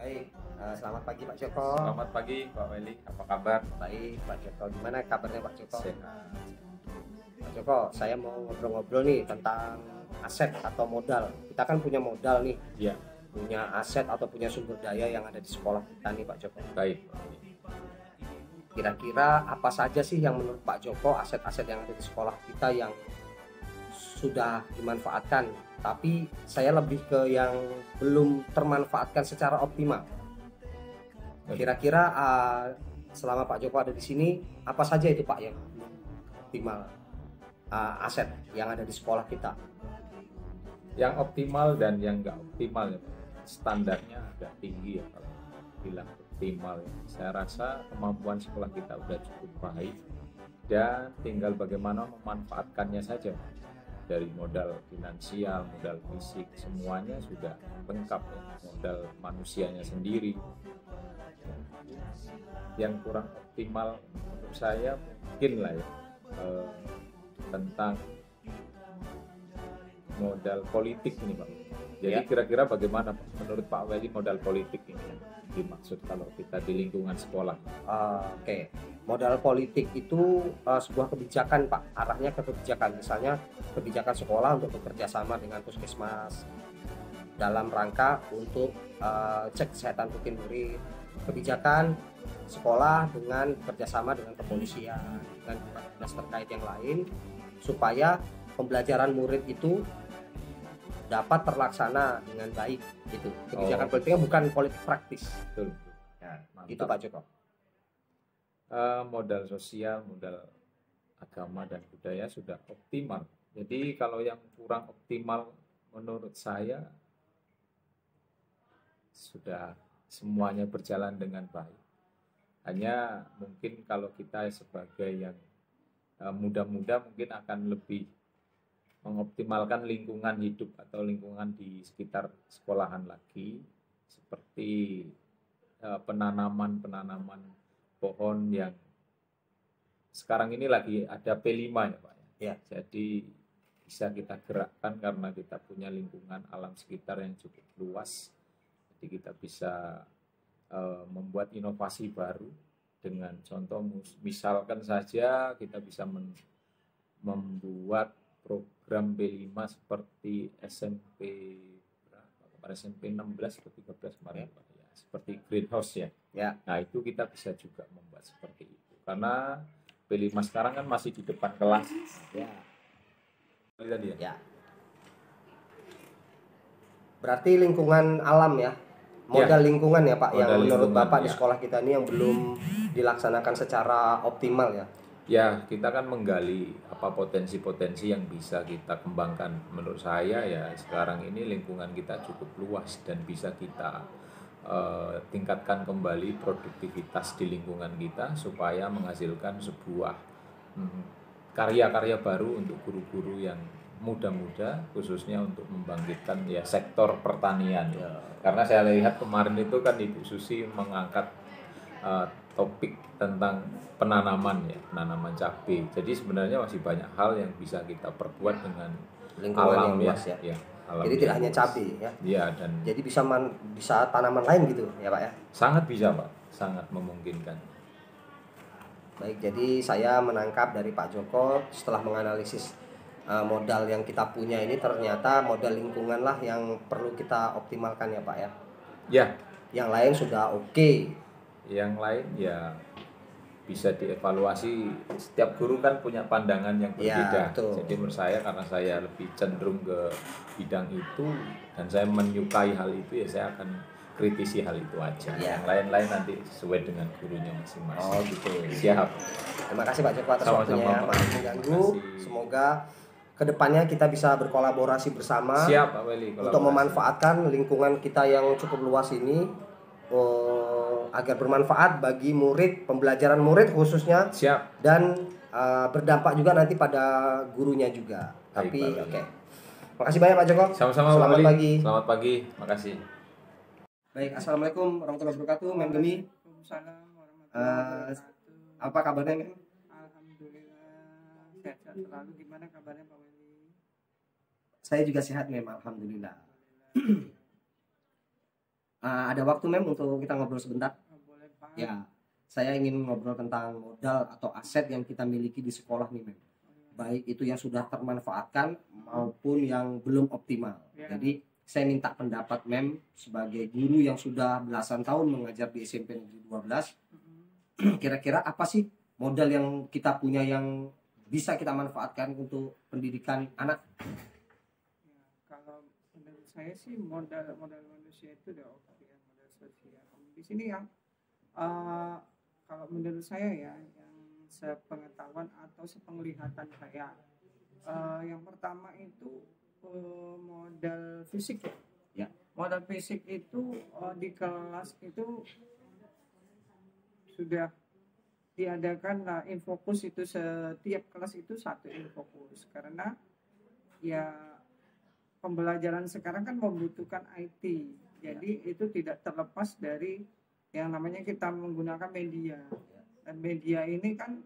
Baik, selamat pagi Pak Joko. Selamat pagi Pak Weli, apa kabar? Baik Pak Joko, gimana kabarnya Pak Joko? Sehat. Pak Joko, saya mau ngobrol-ngobrol nih tentang aset atau modal. Kita kan punya modal nih, Iya, punya aset atau punya sumber daya yang ada di sekolah kita nih Pak Joko. baik Pak Weli. Kira-kira apa saja sih yang menurut Pak Joko aset-aset yang ada di sekolah kita yang sudah dimanfaatkan, tapi saya lebih ke yang belum termanfaatkan secara optimal. Kira-kira selama Pak Joko ada di sini, apa saja itu Pak yang belum optimal aset yang ada di sekolah kita? Yang optimal dan yang nggak optimal ya Pak. Standarnya agak tinggi ya kalau bilang optimal ya. Saya rasa kemampuan sekolah kita udah cukup baik dan tinggal bagaimana memanfaatkannya saja. Dari modal finansial, modal fisik, semuanya sudah lengkap ya. Modal manusianya sendiri. Yang kurang optimal menurut saya mungkin lah ya tentang modal politik ini Pak. Jadi Ya. kira-kira bagaimana Pak? Menurut Pak Weli modal politik ini yang dimaksud kalau kita di lingkungan sekolah? Oke, modal politik itu sebuah kebijakan Pak, arahnya ke kebijakan, misalnya kebijakan sekolah untuk bekerja sama dengan puskesmas dalam rangka untuk cek kesehatan rutin murid, kebijakan sekolah dengan kerjasama dengan kepolisian, dengan dinas terkait yang lain, supaya pembelajaran murid itu dapat terlaksana dengan baik. Itu kebijakan politiknya, bukan politik praktis. Betul. Nah, Mantap. itu Pak Joko. Modal sosial, modal agama dan budaya sudah optimal. Jadi kalau yang kurang optimal menurut saya sudah semuanya berjalan dengan baik. Hanya mungkin kalau kita sebagai yang muda-muda mungkin akan lebih mengoptimalkan lingkungan hidup atau lingkungan di sekitar sekolahan lagi, seperti penanaman pohon yang sekarang ini lagi ada P5 ya Pak Ya. Jadi bisa kita gerakkan karena kita punya lingkungan alam sekitar yang cukup luas. Jadi kita bisa membuat inovasi baru dengan contoh misalkan saja kita bisa membuat program B5 seperti SMP berapa? SMP 16 atau 13 kemarin Pak ya, seperti greenhouse ya. Ya. Nah, itu kita bisa juga membuat seperti itu. Karena B5 sekarang kan masih di depan kelas. Ya. Tadi ya. Ya. Berarti lingkungan alam ya. Modal lingkungan ya Pak, yang Modal menurut lingkungan, Bapak di ya. sekolah kita ini yang belum dilaksanakan secara optimal ya. Ya, kita kan menggali apa potensi-potensi yang bisa kita kembangkan. Menurut saya ya sekarang ini lingkungan kita cukup luas dan bisa kita tingkatkan kembali produktivitas di lingkungan kita supaya menghasilkan sebuah karya-karya baru untuk guru-guru yang muda-muda, khususnya untuk membangkitkan ya sektor pertanian ya. Karena saya lihat kemarin itu kan Ibu Susi mengangkat topik tentang penanaman ya, penanaman cabai. Jadi sebenarnya masih banyak hal yang bisa kita perbuat dengan Lingkungan alam yang luas ya. alam Jadi yang tidak hanya luas. cabai ya. Iya, dan Jadi bisa tanaman lain gitu ya Pak ya. sangat bisa Pak, sangat memungkinkan. Baik, jadi saya menangkap dari Pak Joko setelah menganalisis modal yang kita punya ini, ternyata modal lingkungan lah yang perlu kita optimalkan ya Pak ya. Ya, Yang lain sudah oke. yang lain ya bisa dievaluasi. Setiap guru kan punya pandangan yang Ya, berbeda. betul. Jadi menurut saya karena saya lebih cenderung ke bidang itu dan saya menyukai hal itu ya saya akan kritisi hal itu aja. Ya. Yang lain-lain nanti sesuai dengan gurunya masing-masing. Oh gitu. Siap. Terima kasih Pak Joko atas Sama-sama, waktunya. Pak. Maaf mengganggu. Semoga kedepannya kita bisa berkolaborasi bersama. Siap, Pak Weli. Untuk memanfaatkan lingkungan kita yang cukup luas ini agar bermanfaat bagi murid, pembelajaran murid khususnya. Siap. Dan berdampak juga nanti pada gurunya juga. Baik, Tapi Pak Weli. oke. Makasih banyak Pak Joko. Sama-sama, Selamat Pak Weli. pagi. Selamat pagi. Makasih. Baik, assalamualaikum warahmatullahi wabarakatuh, Mem Gemi. Waalaikumsalam warahmatullahi wabarakatuh. Apa kabarnya, Mem? Alhamdulillah sehat-sehat selalu. Gimana kabarnya Pak Weli? Saya juga sehat, Mem. Alhamdulillah. Ada waktu, Mem, untuk kita ngobrol sebentar? Boleh Pak. Ya, saya ingin ngobrol tentang modal atau aset yang kita miliki di sekolah nih, Mem. Baik itu yang sudah termanfaatkan maupun yang belum optimal. Ya. Jadi saya minta pendapat Mem sebagai guru yang sudah belasan tahun mengajar di SMP Negeri 12. Kira-kira apa sih modal yang kita punya yang bisa kita manfaatkan untuk pendidikan anak? Ya, kalau menurut saya sih modal manusia itu udah oke ya, modal sosial. Di sini yang kalau menurut saya ya, yang sepengetahuan atau sepenglihatan saya, yang pertama itu modal fisik ya. Ya. Modal fisik itu di kelas itu sudah diadakan infokus itu, setiap kelas itu satu infokus, karena ya pembelajaran sekarang kan membutuhkan IT. Jadi itu tidak terlepas dari yang namanya kita menggunakan media. Dan media ini kan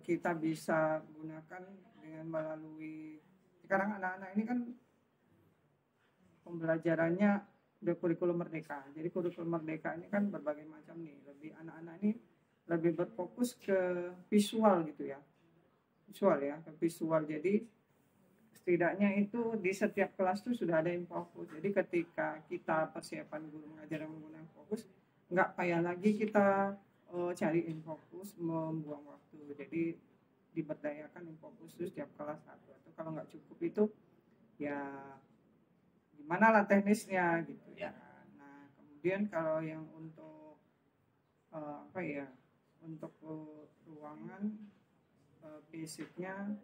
kita bisa gunakan dengan melalui, sekarang anak-anak ini kan pembelajarannya udah kurikulum merdeka. Jadi kurikulum merdeka ini kan berbagai macam nih. Lebih anak-anak ini lebih berfokus ke visual gitu ya. Visual ya, ke visual. Jadi setidaknya itu di setiap kelas tuh sudah ada infokus. Jadi ketika kita persiapan guru mengajar yang menggunakan fokus, nggak payah lagi kita cari infokus, membuang waktu. Jadi diberdayakan infokus itu setiap kelas satu. Atau kalau nggak cukup itu ya gimana lah teknisnya gitu ya. Nah kemudian kalau yang untuk untuk ruangan fisiknya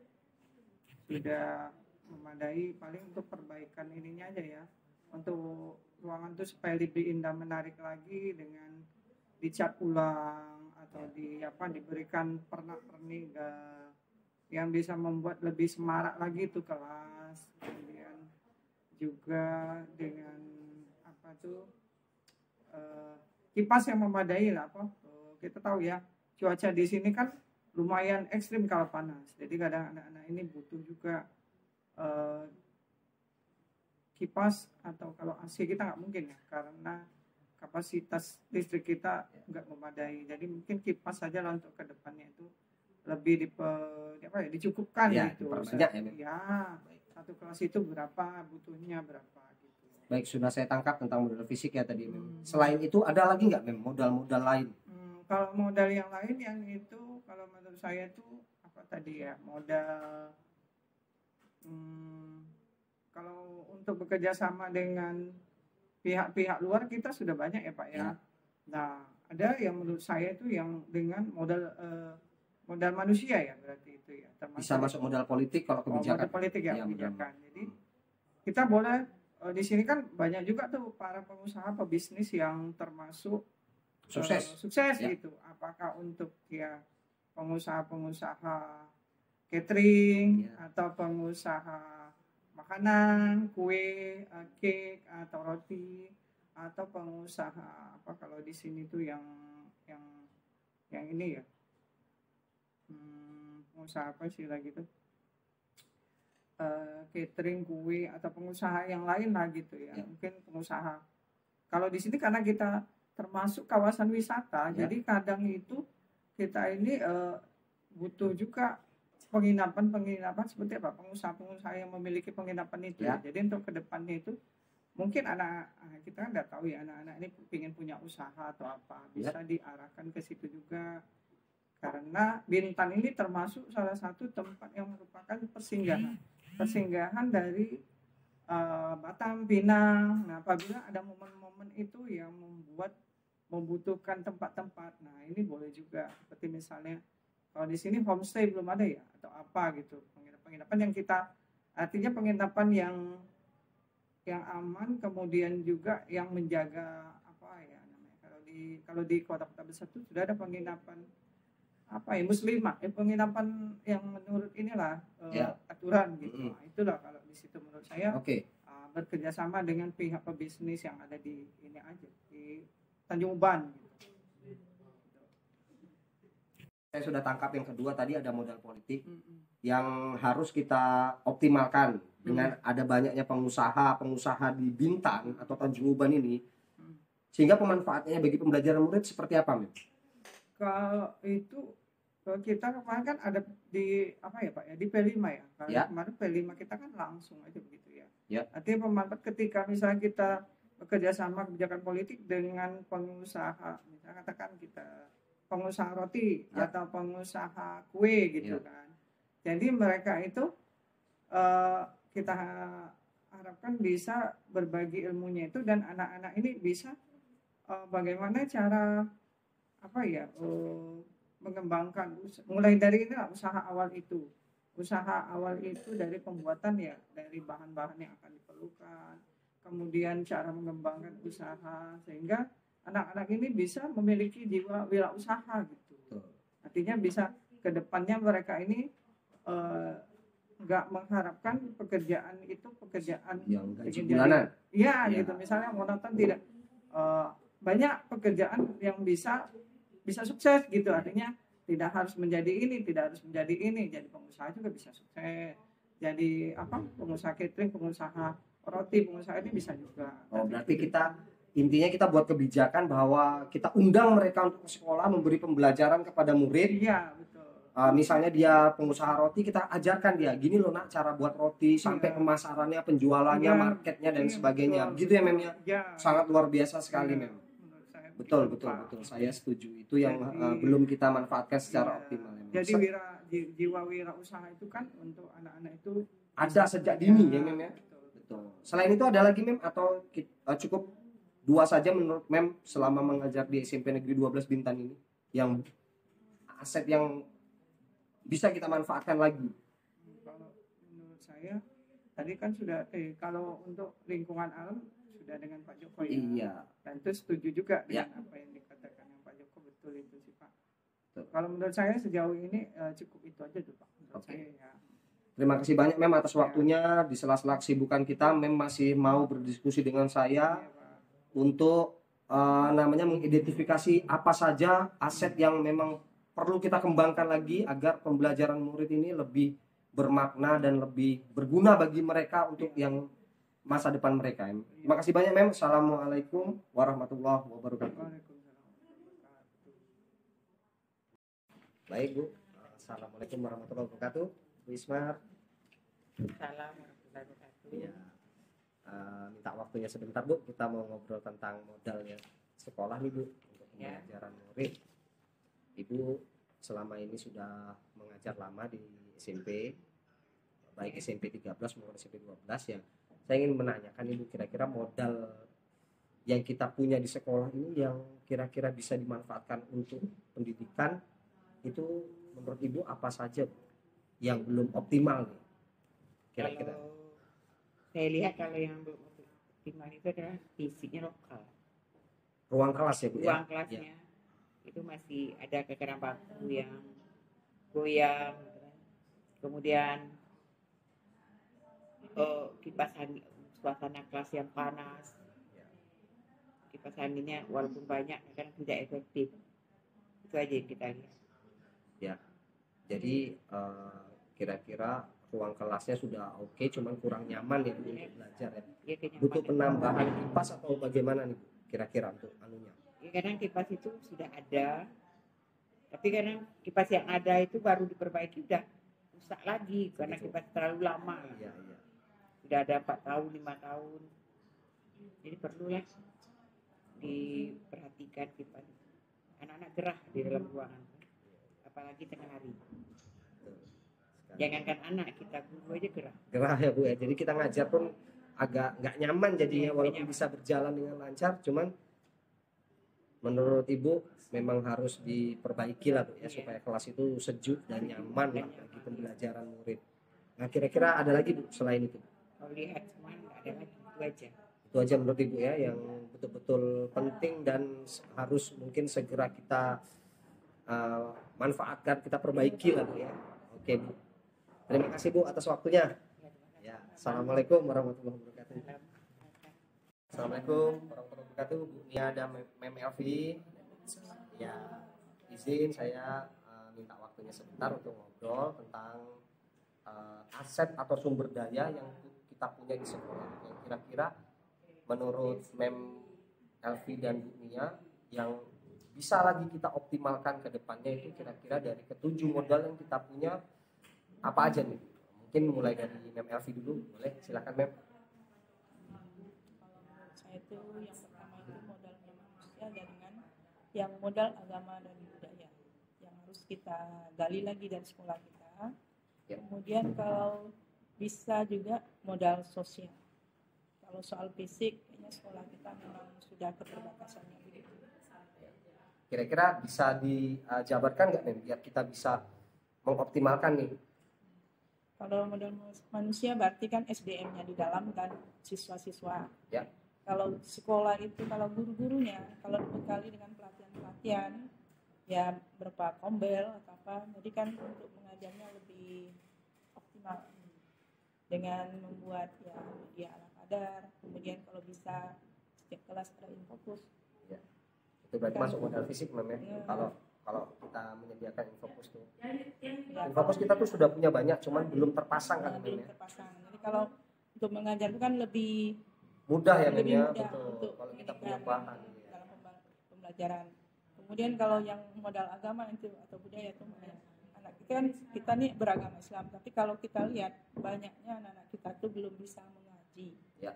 sudah memadai, paling untuk perbaikan ininya aja ya, untuk ruangan tuh supaya lebih indah menarik lagi dengan dicat ulang atau diberikan pernak-pernik yang bisa membuat lebih semarak lagi tuh kelas. Kemudian juga dengan kipas yang memadai lah. Kita tahu ya cuaca di sini kan lumayan ekstrim kalau panas, jadi kadang anak-anak ini butuh juga kipas, atau kalau AC kita nggak mungkin ya karena kapasitas listrik kita nggak memadai. Jadi mungkin kipas saja lah untuk kedepannya itu lebih dicukupkan ya, gitu. Satu kelas itu berapa, butuhnya berapa gitu. Baik, sudah saya tangkap tentang modal fisik ya tadi. Selain itu ada lagi nggak modal-modal lain? Kalau modal yang lain yang itu kalau menurut saya itu modal kalau untuk bekerja sama dengan pihak-pihak luar kita sudah banyak ya Pak ya. Nah ada yang menurut saya itu yang dengan modal manusia ya, berarti itu ya. Bisa masuk modal politik kalau kebijakan. Modal politik ya, kebijakan. Jadi kita boleh di sini kan banyak juga tuh para pengusaha pebisnis yang termasuk sukses ya. Gitu. Apakah untuk ya pengusaha catering atau pengusaha makanan, kue, cake atau roti, atau pengusaha kalau di sini tuh yang ini ya, pengusaha apa sih lagi tuh, catering, kue, atau pengusaha yang lain lah gitu ya. Mungkin pengusaha kalau di sini karena kita termasuk kawasan wisata, jadi kadang itu kita ini butuh juga penginapan seperti apa, pengusaha yang memiliki penginapan itu. Jadi untuk kedepannya itu mungkin anak kita kan nggak tahu ya, anak-anak ini ingin punya usaha atau apa, bisa diarahkan ke situ juga, karena Bintan ini termasuk salah satu tempat yang merupakan persinggahan dari Batam, Pinang. Nah apabila ada momen-momen momen itu yang membutuhkan tempat-tempat. Nah, ini boleh juga seperti misalnya kalau di sini homestay belum ada ya atau apa gitu, penginapan yang kita artinya penginapan yang aman, kemudian juga yang menjaga apa ya namanya, kalau di kota-kota besar itu sudah ada penginapan apa ya muslimah, penginapan yang menurut inilah aturan gitu. Nah, itulah kalau di situ menurut saya bekerja sama dengan pihak pebisnis yang ada di ini aja di Tanjung Uban gitu. Saya sudah tangkap yang kedua tadi ada modal politik yang harus kita optimalkan dengan ada banyaknya pengusaha di Bintan atau Tanjung Uban ini, sehingga pemanfaatannya bagi pembelajaran murid seperti apa, Mem? Kalau itu kita kemarin kan ada di apa ya Pak ya, di P5 ya. Karena kemarin P5 kita kan langsung aja begitu ya. Artinya pemanfaat ketika misalnya kita bekerja sama kebijakan politik dengan pengusaha, misalnya katakan kita pengusaha roti atau pengusaha kue gitu kan. Jadi mereka itu kita harapkan bisa berbagi ilmunya itu, dan anak-anak ini bisa bagaimana cara apa ya mengembangkan mulai dari ini usaha awal itu dari pembuatan ya, dari bahan-bahan yang akan diperlukan, kemudian cara mengembangkan usaha sehingga anak-anak ini bisa memiliki jiwa wirausaha gitu. Artinya bisa ke depannya mereka ini nggak mengharapkan pekerjaan yang gaji bulanan. Gitu. Misalnya monoton, tidak, banyak pekerjaan yang bisa sukses gitu. Artinya tidak harus menjadi ini, jadi pengusaha juga bisa sukses. Jadi pengusaha catering, pengusaha roti, pengusaha ini bisa juga. Berarti intinya kita buat kebijakan bahwa kita undang mereka untuk ke sekolah, memberi pembelajaran kepada murid. Iya, betul. Misalnya dia pengusaha roti, kita ajarkan dia gini loh nak cara buat roti, sampai pemasarannya, penjualannya, marketnya dan sebagainya. Begitu ya Mem ya. Sangat luar biasa sekali Mem. Betul. Saya setuju. Itu yang belum kita manfaatkan secara optimal. Jadi jiwa wirausaha itu kan untuk anak-anak itu ada sejak dini ya Mem ya. Betul. Selain itu ada lagi Mem atau cukup 2 saja menurut Mem selama mengajar di SMP Negeri 12 Bintan ini yang aset yang bisa kita manfaatkan lagi? Kalau menurut saya tadi kan sudah kalau untuk lingkungan alam sudah dengan Pak Joko ya. Iya. Dan itu setuju juga dengan apa yang dikatakan yang Pak Joko, betul itu sih Pak. Kalau menurut saya sejauh ini cukup itu aja tuh Pak. Saya, ya. Terima kasih banyak Mem atas waktunya. Di sela-sela kesibukan kita Mem masih mau berdiskusi dengan saya untuk mengidentifikasi apa saja aset yang memang perlu kita kembangkan lagi agar pembelajaran murid ini lebih bermakna dan lebih berguna bagi mereka untuk yang masa depan mereka. Terima kasih banyak Mem. Assalamualaikum warahmatullahi wabarakatuh. Baik Bu. Assalamualaikum warahmatullahi wabarakatuh. Bu Ismar. Assalamualaikum warahmatullahi wabarakatuh. Ya. Minta waktunya sebentar Bu. Kita mau ngobrol tentang modalnya sekolah nih Bu untuk pembelajaran murid. Ibu selama ini sudah mengajar lama di SMP, baik SMP 13 maupun SMP 12 ya. Saya ingin menanyakan Ibu, kira-kira modal yang kita punya di sekolah ini yang kira-kira bisa dimanfaatkan untuk pendidikan itu menurut Ibu apa saja yang belum optimal nih? Kira-kira. Kalau saya lihat kalau yang belum optimal itu adalah fisiknya lokal. Ruang kelas ya Bu ya? Ruang kelasnya. Itu masih ada kekerasan bangku yang goyang, kemudian kipas angin, suasana kelas yang panas, kipas anginnya walaupun banyak kadang tidak efektif. Itu aja yang kita lihat ya. Jadi kira-kira ruang kelasnya sudah oke, cuman kurang nyaman ya untuk belajar ya. Butuh penambahan kipas atau bagaimana nih kira-kira untuk anunya? Ya, kadang kipas itu sudah ada, tapi kadang kipas yang ada itu baru diperbaiki udah rusak lagi karena kipas terlalu lama. Iya. Sudah ada 4 tahun, 5 tahun. Jadi perlulah diperhatikan kipas. Anak-anak gerah di dalam ruangan, apalagi tengah hari. Jangankan anak, kita guru aja gerah. Gerah ya Bu ya. Jadi kita ngajar pun agak nggak nyaman jadinya walaupun bisa berjalan dengan lancar, cuman menurut Ibu memang harus diperbaiki lah Bu ya, supaya kelas itu sejuk dan nyaman lah bagi pembelajaran murid. Nah kira-kira ada lagi Bu selain itu? Kalau lihat semua nggak ada lagi, itu aja. Itu aja menurut Ibu ya yang betul-betul penting dan harus mungkin segera kita manfaatkan, kita perbaiki lah Bu ya. Oke Bu, terima kasih Bu atas waktunya ya. Assalamualaikum warahmatullahi wabarakatuh. Assalamualaikum warahmatullahi wabarakatuh. Bu Nia dan Mem Elvi ya, izin saya minta waktunya sebentar untuk ngobrol tentang aset atau sumber daya yang kita punya di sekolah yang kira-kira menurut Mem Elvi dan Bu Nia yang bisa lagi kita optimalkan ke depannya. Itu kira-kira dari ketujuh modal yang kita punya apa aja nih? Mungkin mulai dari Mem Elvi dulu, boleh? Silakan Mem. Kalau saya itu yang pertama itu modalnya manusia dengan yang modal agama dan budaya yang harus kita gali lagi dari sekolah kita. Kemudian kalau bisa juga modal sosial. Kalau soal fisik, kayaknya sekolah kita memang sudah keterbatasannya begitu. Kira-kira bisa dijabarkan nggak nih biar kita bisa mengoptimalkan nih? Kalau modal manusia berarti kan SDM-nya di dalam kan siswa-siswa. Ya. Kalau sekolah itu kalau guru-gurunya kalau dibekali dengan pelatihan-pelatihan ya berupa kombel atau apa, jadi kan untuk mengajarnya lebih optimal dengan membuat ya media ala kadar. Kemudian kalau bisa setiap kelas ada infokus. Ya. Itu berarti Kan. masuk modal fisik Mem ya. Ya. Kalau kita menyediakan infokus tuh. Ya, Infokus kita tuh sudah punya banyak, cuman belum terpasang kan Mem belum ya. terpasang. Jadi kalau untuk mengajar itu kan lebih Mudah ya Mem lebih ya, mudah betul. untuk Kalau kita punya mendidikan bahan ya. dalam pembelajaran. Kemudian kalau yang modal agama itu atau budaya itu anak kita nih beragama Islam, tapi kalau kita lihat banyaknya anak-anak kita tuh belum bisa mengaji. Ya.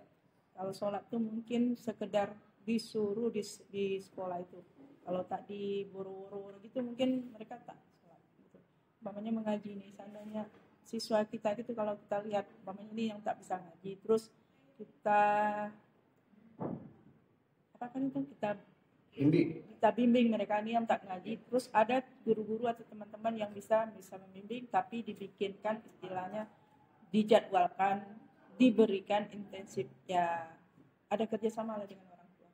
Kalau sholat tuh mungkin sekedar disuruh di sekolah itu. Kalau tak diburu-buru gitu mungkin mereka tak sholat gitu. Umpamanya mengaji nih, seandainya siswa kita gitu kalau kita lihat umpamanya ini yang tak bisa ngaji, terus kita apa kan itu kita bimbing mereka ini yang tak ngaji, terus ada guru-guru atau teman-teman yang bisa membimbing, tapi dibikinkan istilahnya dijadwalkan, diberikan intensif ya, ada kerjasama lah dengan orang tua.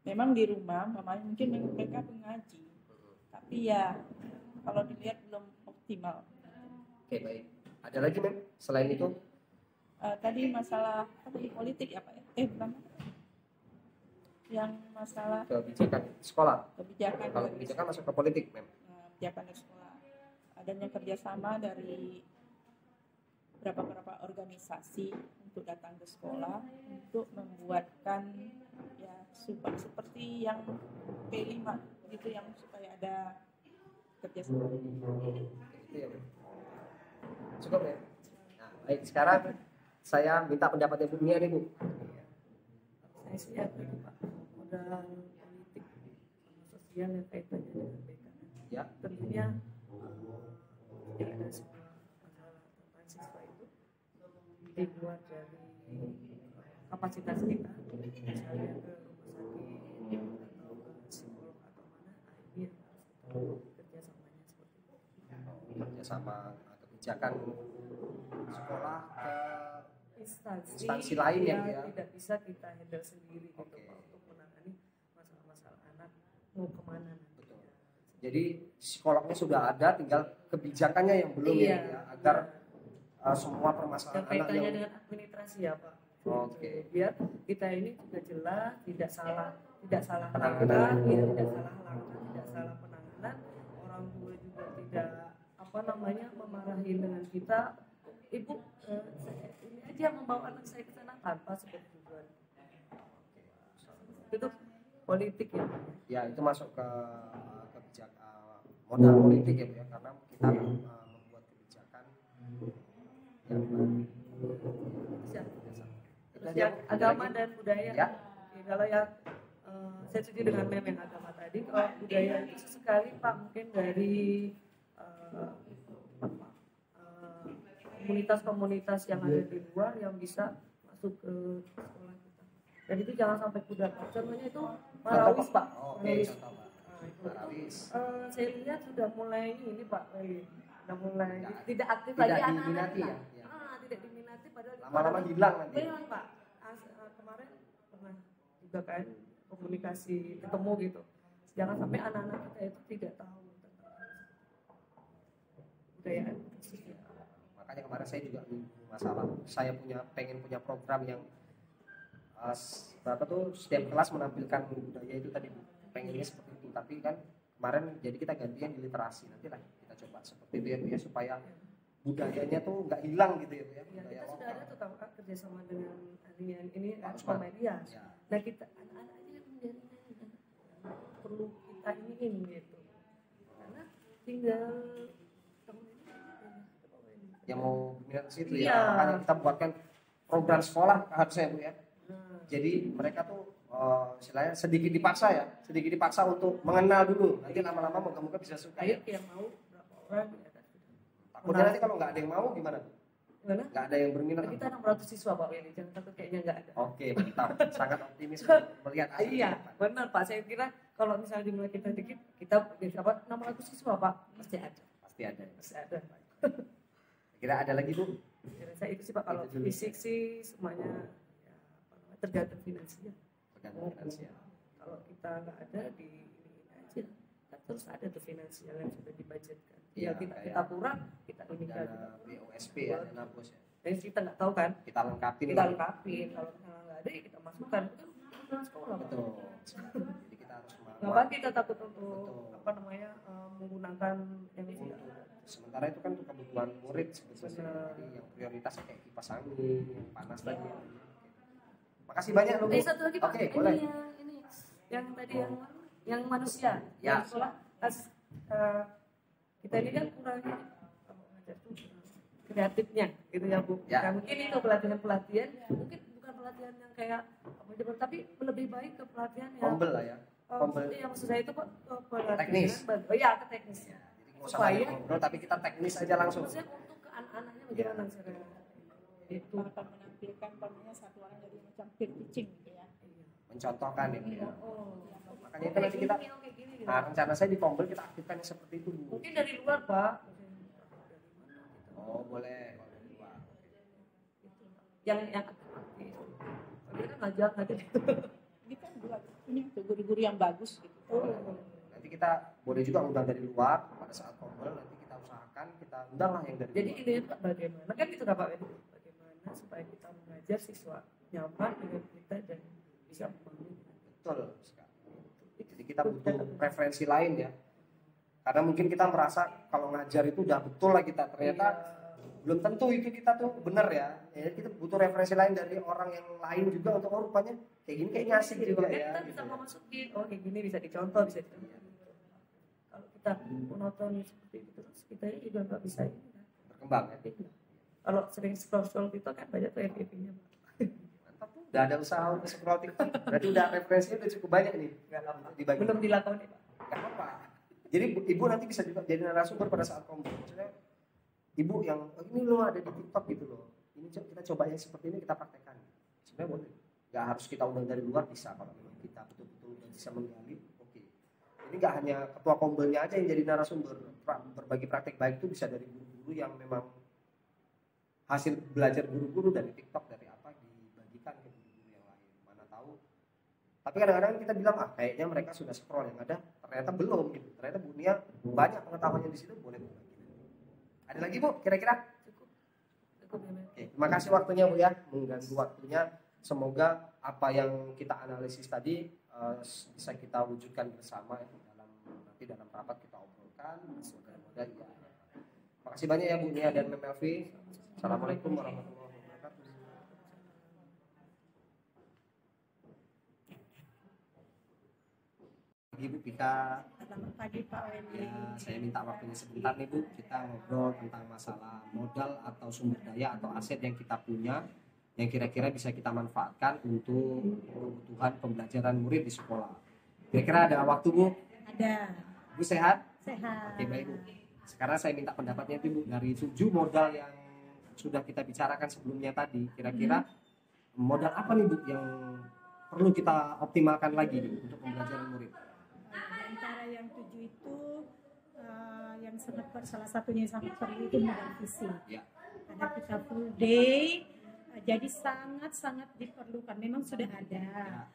Memang di rumah mamanya mungkin mereka mengaji, tapi ya kalau dilihat belum optimal. Oke baik. Ada lagi Mem selain itu? Tadi masalah politik ya Pak ya? Bukan. Yang masalah Kebijakan sekolah. kebijakan. Kalau kebijakan masuk ke politik Mem. Kebijakan di sekolah. Adanya kerjasama dari beberapa organisasi untuk datang ke sekolah untuk membuatkan ya seperti yang P5 gitu, yang supaya ada kerjasama. Itu ya Mem. Cukup ya. Nah, baik, sekarang saya minta pendapatnya Bu Nia nih Bu. Saya siap itu Pak, modal politik sama sosial yang kaitannya dengan BKN. Ya. Tentunya tidak ada semua masalah tentang siswa itu dibuat dari kapasitas kita, misalnya ke rumah sakit atau ke psikolog atau mana, ini yang harus kita kerjasamanya seperti itu. Kerjasama kebijakan sekolah ke Instansi lain yang ya. tidak bisa kita handle sendiri gitu Oke. Pak, untuk menangani masalah-masalah anak mau kemana nanti. Betul. Jadi psikolognya sudah ada, tinggal kebijakannya yang belum Iya, ya, agar semua permasalahan yang anak kaitannya yang dengan administrasi ya Pak. Oke. Biar kita ini juga jelas, tidak salah Penanganan. langkah, ya, tidak salah langkah, tidak salah penanganan. Orang tua juga tidak memarahi dengan kita. Ibu, saya ini aja membawa anak saya ke sana tanpa sepersetujuan. Itu politik ya Pak. Ya itu masuk ke kebijakan modal politik ya Bu ya, karena kita membuat kebijakan yang Terus yang agama dan budaya. Ya. Oke, kalau yang saya setuju dengan Mem yang agama tadi. Kalau budaya itu sesekali Pak, mungkin dari komunitas-komunitas yang ada di luar yang bisa masuk ke sekolah kita. Dan itu jangan sampai pudar. Contohnya itu Marawis Pak. Oke, Marawis. contoh Pak. Nah, itu. Marawis. Saya lihat sudah mulai ini Pak, sudah mulai tidak aktif Tidak lagi diminati anak-anak. ya. Tidak diminati padahal itu Lama-lama adalah- hilang nanti. Hilang Pak. Kemarin pernah juga kan komunikasi ketemu gitu. Jangan sampai anak-anak kita itu tidak tahu tentang budayaan. Makanya kemarin saya juga masalah saya pengen punya program yang berapa tuh setiap kelas menampilkan budaya itu tadi, pengennya seperti itu. Tapi kan kemarin jadi kita gantian di literasi, nanti lah kita coba seperti itu ya Bu ya, supaya budayanya tuh nggak hilang gitu ya Bu ya. Ya, Budaya kita sudah lokal. ada tuh Kak kerjasama dengan Alien ini Pak kan Usman. media. Ya. Nah kita anak-anak aja yang menjadi perlu kita iniin gitu. Karena tinggal Yang mau minat ke situ Iya. ya, makanya kita buatkan program sekolah harusnya Bu ya. Nah, Jadi mereka tuh istilahnya sedikit dipaksa untuk mengenal dulu. Nanti lama-lama moga-moga bisa suka ayo ya. yang mau berapa orang ya kan. Takutnya nanti kalau nggak ada yang mau gimana? Gimana? Nggak ada yang berminat. Nah, kita 600 siswa Pak Willy, jangan takut kayaknya nggak ada. Oke, mantap. Sangat optimis melihat hasil Iya, ke depan. benar Pak. Saya kira kalau misalnya dimulai kita dikit, kita dapat 600 siswa Pak, pasti ada. Pasti ada. Pasti ada Pak. Kira ada lagi Bu? Saya itu sih Pak, kalau Itu dulu. fisik sih semuanya ya, apa namanya, tergantung finansial. Tergantung finansial. Kalau kita nggak ada di ini aja, kan terus ada tuh finansial yang sudah dibudgetkan. Iya, Ya kita kayak kurang, kita ini kan. Dana BOSP ya, dana bos ya. Dan kita nggak tahu kan, Kita lengkapin. kita lah. lengkapin. Kalau misalnya nggak ada, ya kita masukkan. Itu kan kebutuhan sekolah Pak. Betul. Jadi kita harus Ngapain kita takut untuk Betul. apa namanya menggunakan yang tidak ada? Sementara itu kan untuk kebutuhan murid sebetulnya. Benar. Jadi yang prioritas kayak kipas angin, yang panas tadi. Oke. Makasih banyak loh Bu. Satu lagi Pak, Oke, ini boleh. yang tadi yang manusia, Ya. yang sekolah kita ini kan kurang ini, kalau ngajar tuh kreatifnya, gitu ya Bu. Ya. Nah, mungkin itu pelatihan, mungkin bukan pelatihan yang kayak apa aja, tapi lebih baik ke pelatihan yang Humble lah ya. humble. yang maksud saya itu Pak pelatihan Teknis. Oh iya, ke teknis. Ya, jadi nggak usah Supaya- banyak ngobrol, tapi kita teknis aja langsung. Maksudnya untuk ke anak-anaknya bagaimana caranya? Itu akan menampilkan namanya satu orang jadi macam peer teaching gitu ya. Mencontohkan ya Bu ya. oh. Makanya itu nanti kita, Kayak gini, gitu. nah rencana saya di Humble kita aktifkan yang seperti itu Bu. Mungkin dari luar Pak. Oh boleh, kalau dari luar. Yang aktif. Soalnya kan ngajar. Ini kan dua ini tuh guru-guru yang bagus gitu. Nanti kita boleh juga undang dari luar pada saat Humble, nanti kita usahakan kita undang lah yang dari Jadi luar. ini Pak, bagaimana kan gitu Kak Pak Wendy? Bagaimana supaya kita mengajar siswa nyaman dengan kita dan bisa memahami. Betul sekali. Jadi kita butuh referensi lain ya. Karena mungkin kita merasa kalau ngajar itu udah betul lah kita, ternyata belum tentu itu kita tuh benar ya. Ya kita butuh referensi lain dari orang yang lain juga untuk rupanya kayak gini kayaknya asik juga ya. Kita bisa memasuki, oh kayak gini bisa dicontoh, bisa dicontoh. Kalau kita monoton seperti itu terus kita juga nggak bisa ini kan. Berkembang ya. Kalau sering scroll gitu kan banyak tuh FYP-nya. Mantap tuh. Udah ada usaha untuk scroll TikTok. Berarti udah referensinya udah cukup banyak nih. Dibagi. Belum dilakoni Pak. Gak apa-apa. Jadi ibu nanti bisa juga jadi narasumber pada saat Humble. Maksudnya ibu yang oh, ini loh ada di TikTok gitu loh. Ini kita coba yang seperti ini kita praktekkan. Sebenarnya boleh. Gak harus kita undang dari luar, bisa kalau memang kita betul-betul bisa menggali. Oke. Ini gak hanya ketua Humble-nya aja yang jadi narasumber. Berbagi praktek baik itu bisa dari guru-guru yang memang hasil belajar guru-guru dari TikTok dari apa dibagikan ke guru-guru yang lain. Mana tahu. Tapi kadang-kadang kita bilang kayaknya mereka sudah scroll, yang ada ternyata belum gitu. Ternyata Bu Nia banyak pengetahuannya di situ, boleh berbagi. Ada lagi Bu kira-kira? Cukup ya, Oke, terima kasih waktunya Bu ya, mengganggu waktunya. Semoga apa yang kita analisis tadi bisa kita wujudkan bersama ya, dalam rapat kita obrolkan. Semoga ya. Makasih banyak ya Bu Nia dan Mem Melvi. Assalamualaikum warahmatullahi wabarakatuh. Ibu Pika. Selamat pagi Pak Wendy. Ya, saya minta waktunya sebentar nih Bu. Kita ngobrol tentang masalah modal atau sumber daya atau aset yang kita punya yang kira-kira bisa kita manfaatkan untuk kebutuhan pembelajaran murid di sekolah. Kira-kira ada waktu Bu? Ada. Bu sehat? Sehat. Oke baik Bu. Sekarang saya minta pendapatnya itu Bu dari 7 modal yang sudah kita bicarakan sebelumnya tadi. Kira-kira modal apa nih Bu yang perlu kita optimalkan lagi nih untuk pembelajaran murid? Di antara yang 7 itu yang salah satunya yang sangat perlu itu modal fisik. Ya. Karena kita full day, jadi sangat diperlukan. Memang sudah ada,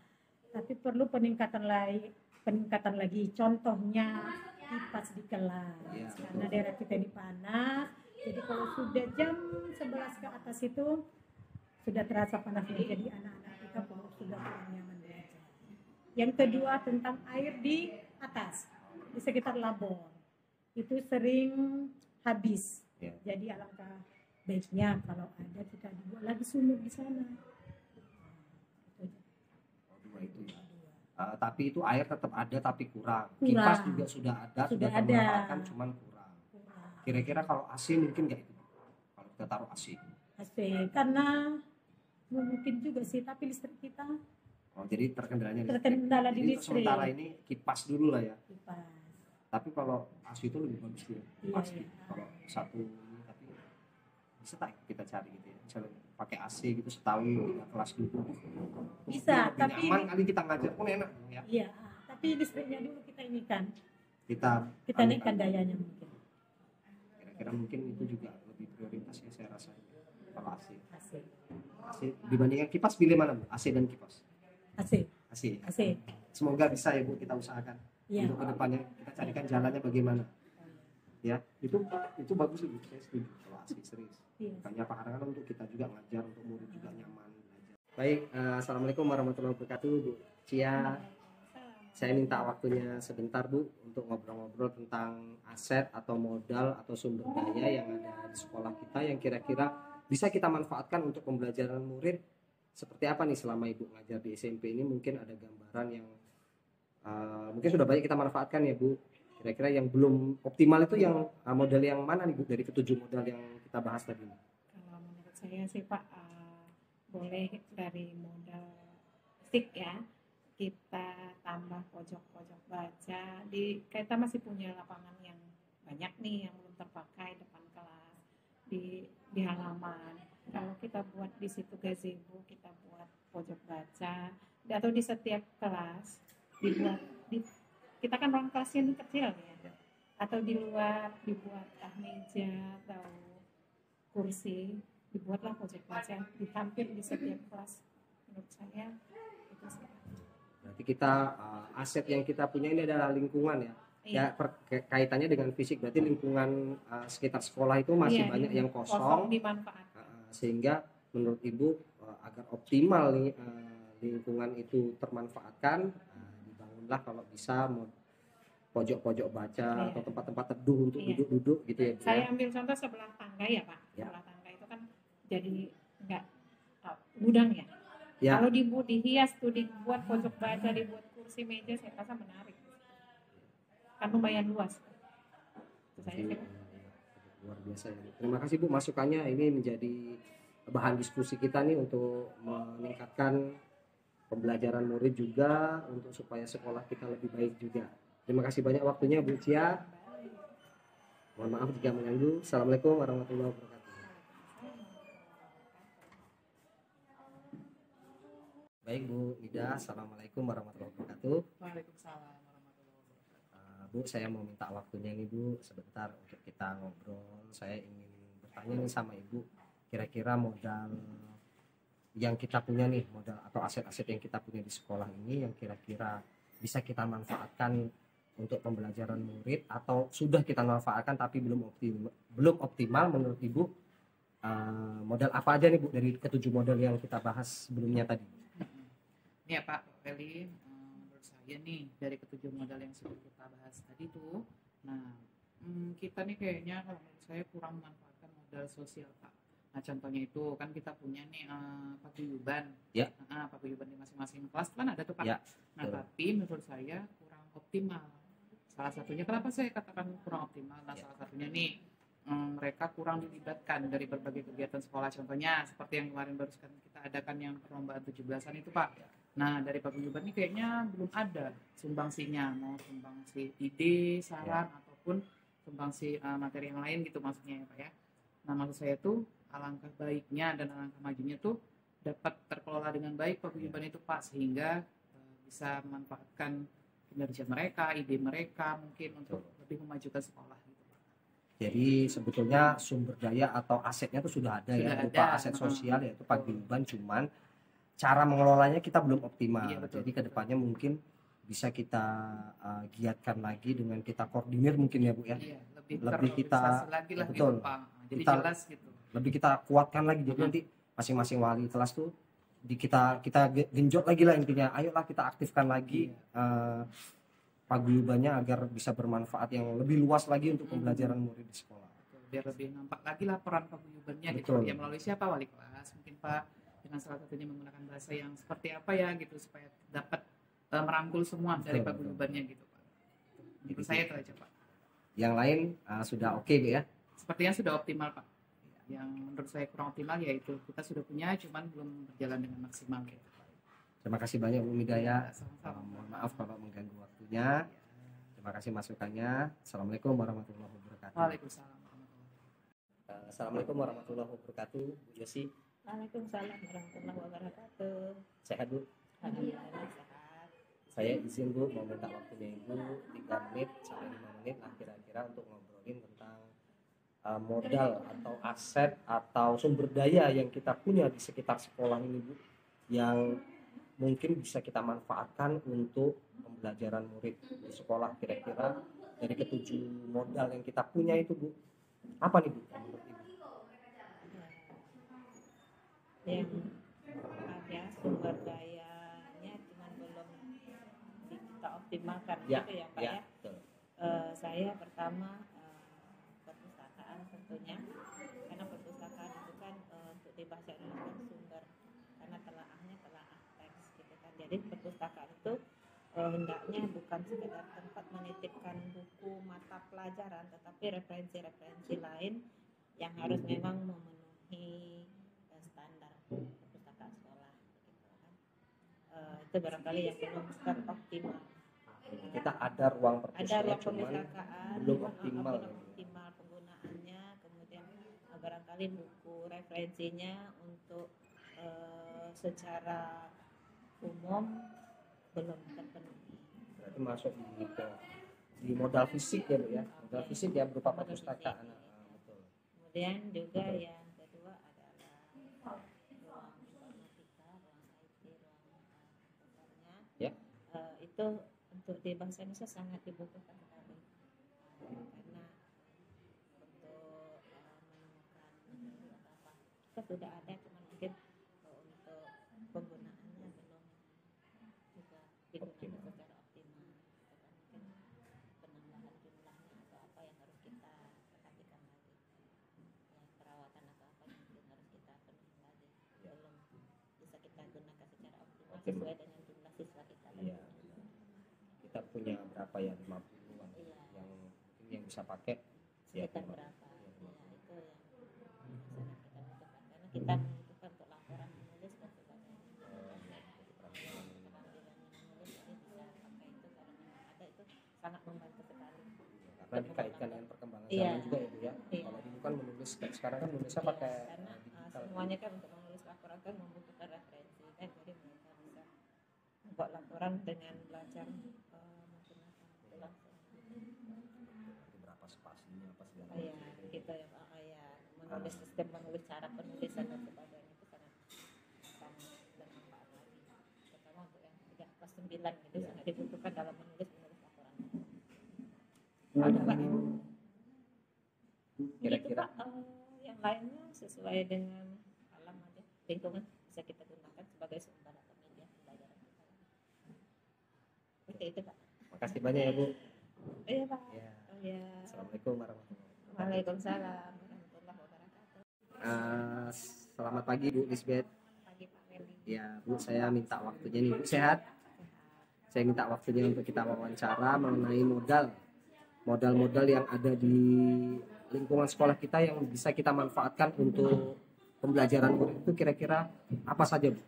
tapi perlu peningkatan lagi. Contohnya kipas di kelas, karena daerah kita ini panas. Jadi kalau sudah jam 11 ke atas itu sudah terasa panasnya. Jadi anak-anak kita sudah kurang nyaman belajar. Yang kedua tentang air di atas, di sekitar labor. Itu sering habis. Jadi alangkah baiknya kalau ada kita dibuat lagi sumur di sana. Dua itu ya. Tapi itu air tetap ada tapi kurang. Kipas juga sudah ada, sudah dimanfaatkan cuman kurang. Kira-kira kalau AC mungkin nggak itu? Kalau kita taruh AC. AC karena mungkin juga sih, tapi listrik kita. Oh, jadi terkendalanya listrik. Terkendala di jadi listrik. Sementara ini kipas dulu lah ya. Kipas. Tapi kalau AC itu lebih bagus ya. Pasti. Kalau satu tapi bisa tak kita cari gitu ya. Misalnya pakai AC gitu setahun 3 kelas dulu. Bisa, tapi nyaman kali kita ngajar pun enak ya. Iya, tapi listriknya dulu kita ini kan. Kita naikkan dayanya mungkin. Kira-kira mungkin itu juga lebih prioritas ya saya rasa. Kalau AC. AC dibandingkan kipas pilih mana Bu? AC dan kipas? AC. Semoga bisa ya Bu, kita usahakan. Ya. Untuk kedepannya kita carikan jalannya bagaimana. Ya, itu bagus Bu, saya setuju kalau AC serius. Makanya kadang-kadang untuk kita juga ngajar, untuk murid juga nyaman belajar. Baik, assalamualaikum warahmatullahi wabarakatuh Bu Cia. Saya minta waktunya sebentar Bu untuk ngobrol-ngobrol tentang aset atau modal atau sumber daya yang ada di sekolah kita yang kira-kira bisa kita manfaatkan untuk pembelajaran murid. Seperti apa nih selama Ibu ngajar di SMP ini? Mungkin ada gambaran yang mungkin sudah banyak kita manfaatkan ya Bu. Kira-kira yang belum optimal itu yang modal yang mana nih Bu dari ketujuh modal yang kita bahas tadi? Kalau menurut saya sih Pak, boleh dari modal fisik ya, kita tambah pojok-pojok baca. Kita masih punya lapangan yang banyak nih yang belum terpakai depan kelas di halaman. Kalau kita buat di situ gazebo, kita buat pojok baca, atau di setiap kelas kita kan ruang kelasnya ini kecil ya, atau di luar dibuat meja atau kursi, dibuatlah pojok baca di hampir di setiap kelas. Menurut saya itu sih. Berarti kita aset yang kita punya ini adalah lingkungan ya. Ya kaitannya dengan fisik, berarti lingkungan sekitar sekolah itu masih banyak yang kosong dimanfaatkan. Sehingga menurut Ibu agar optimal nih lingkungan itu termanfaatkan, dibangunlah kalau bisa pojok-pojok baca atau tempat-tempat teduh untuk duduk-duduk gitu ya. Saya ambil contoh sebelah tangga ya Pak. Sebelah tangga itu kan jadi enggak gudang ya. Kalau dihias tuh, dibuat pojok baca, dibuat kursi meja, saya rasa menarik. Kan lumayan luas. Itu saya luar biasa ya. Terima kasih Bu masukannya, ini menjadi bahan diskusi kita nih untuk meningkatkan pembelajaran murid juga untuk supaya sekolah kita lebih baik juga. Terima kasih banyak waktunya Bu Cia. Mohon maaf jika mengganggu. Assalamualaikum warahmatullahi wabarakatuh. Baik Bu Ida, assalamualaikum warahmatullahi wabarakatuh. Waalaikumsalam warahmatullahi wabarakatuh. Bu, saya mau minta waktunya nih Bu sebentar untuk kita ngobrol. Saya ingin bertanya nih sama Ibu, kira-kira modal yang kita punya nih, modal atau aset-aset yang kita punya di sekolah ini yang kira-kira bisa kita manfaatkan untuk pembelajaran murid atau sudah kita manfaatkan tapi belum optimal menurut Ibu, modal apa aja nih Bu dari ketujuh modal yang kita bahas sebelumnya tadi? Ya Pak Feli, menurut saya nih dari ketujuh modal yang sudah kita bahas tadi tuh, nah kita nih kayaknya kalau menurut saya kurang memanfaatkan modal sosial Pak. Nah contohnya itu kan kita punya nih paguyuban, paguyuban di masing-masing kelas kan ada tuh Pak. Nah tapi menurut saya kurang optimal. Salah satunya kenapa saya katakan kurang optimal? Nah salah satunya nih mereka kurang dilibatkan dari berbagai kegiatan sekolah. Contohnya seperti yang kemarin baru kita adakan yang perlombaan 17-an itu Pak. Nah dari paguyuban ini kayaknya belum ada sumbangsinya, mau sumbangsi ide, saran ataupun sumbangsi materi yang lain gitu maksudnya ya Pak ya. Nah maksud saya tuh alangkah baiknya dan alangkah majunya tuh dapat terkelola dengan baik paguyuban itu Pak, sehingga bisa memanfaatkan kinerja mereka, ide mereka mungkin untuk lebih memajukan sekolah gitu Pak. Jadi sebetulnya sumber daya atau asetnya itu sudah ada ya, berupa aset sosial yaitu paguyuban, cuman cara mengelolanya kita belum optimal. Iya, betul, jadi kedepannya mungkin bisa kita giatkan lagi dengan kita koordinir mungkin ya Bu ya. Iya, lebih kita lagi lah betul gitu, Pak. Jadi kita jelas gitu. Lebih kita kuatkan lagi, jadi nanti masing-masing wali kelas tuh kita genjot lagi lah intinya, ayolah kita aktifkan lagi paguyubannya agar bisa bermanfaat yang lebih luas lagi untuk pembelajaran murid di sekolah. Biar lebih nampak lagi lah peran paguyubannya gitu. Ya melalui siapa, wali kelas mungkin Pak, dengan salah satunya menggunakan bahasa yang seperti apa ya gitu, supaya dapat merangkul semua dari paguyubannya gitu Pak. Itu saya itu aja Pak. Yang lain sudah oke Bu ya? Sepertinya sudah optimal Pak. Yang menurut saya kurang optimal yaitu kita sudah punya cuman belum berjalan dengan maksimal gitu. Terima kasih banyak Bu Midaya. Mohon maaf kalau mengganggu waktunya. Terima kasih masukannya. Assalamualaikum warahmatullahi wabarakatuh. Waalaikumsalam. Assalamualaikum warahmatullahi wabarakatuh. Bu Yosi. Waalaikumsalam warahmatullahi wabarakatuh. Sehat Bu? Alhamdulillah sehat. Saya izin Bu mau minta waktunya Ibu 3 menit sampai 5 menit lah kira-kira untuk ngobrolin tentang modal atau aset atau sumber daya yang kita punya di sekitar sekolah ini Bu, yang mungkin bisa kita manfaatkan untuk pembelajaran murid di sekolah. Kira-kira dari ketujuh modal yang kita punya itu Bu, apa nih Bu menurut Ibu? Yang ada sumber dayanya cuman belum kita optimalkan ya, gitu ya Pak ya. Saya pertama perpustakaan tentunya, karena perpustakaan itu kan untuk di bahasa Indonesia kan sumber, karena telaahnya telaah teks gitu kan. Jadi perpustakaan itu hendaknya bukan sekedar tempat menitipkan buku mata pelajaran, tetapi referensi-referensi lain yang harus memang memenuhi standar perpustakaan sekolah gitu kan. Itu barangkali yang belum teroptimal. Kita ada ruang perpustakaan, belum optimal. Penggunaannya, kemudian barangkali buku referensinya untuk secara umum belum terpenuhi. Berarti masuk di modal fisik ya Bu ya, modal fisik ya berupa perpustakaan. Betul. Kemudian juga yang kedua adalah ruang informatika, ruang IT, ruang komputernya. Ya. Itu untuk di bahasa Indonesia sangat dibutuhkan sekali, karena untuk menemukan apa kita sudah ada, cuman mungkin untuk penggunaannya belum juga digunakan secara optimal. Mungkin penambahan jumlahnya atau apa yang harus kita perhatikan lagi, ya, perawatan atau apa yang mungkin harus kita penuhi lagi, belum bisa kita gunakan secara optimal sesuai dengan jumlah siswa kita. Kita punya berapa ya, 50-an yang bisa pakai sekitar berapa ya, itu yang kita butuhkan, karena kita membutuhkan untuk laporan menulis dan sebagainya. Ada itu sangat membantu sekali, karena dikaitkan dengan perkembangan zaman juga ya Bu ya. Kalau dulu kan menulis, sekarang kan menulisnya pakai karena digital. semuanya kan untuk menulis laporan kan membutuhkan referensi kan, jadi mereka bisa membuat laporan dengan belajar berapa spasinya apa segala ya gitu ya Pak ya. Menulis sistem menulis, cara penulisan dan sebagainya itu sangat bermanfaat lagi, terutama untuk yang 3 kelas 9 gitu sangat dibutuhkan dalam menulis laporan. Ada lagi kira-kira yang lainnya sesuai dengan alam aja, lingkungan bisa kita gunakan sebagai sumber atau media pembelajaran kita. Oke itu Pak. Makasih banyak ya Bu. Iya Pak. Ya. Ya. Assalamualaikum warahmatullahi wabarakatuh. Waalaikumsalam warahmatullahi wabarakatuh. Selamat pagi Bu Lisbeth. Pagi Pak Meli. Ya Bu, saya minta waktunya nih Bu, sehat? Saya minta waktunya untuk kita wawancara mengenai modal yang ada di lingkungan sekolah kita yang bisa kita manfaatkan untuk pembelajaran murid itu. Kira-kira apa saja Bu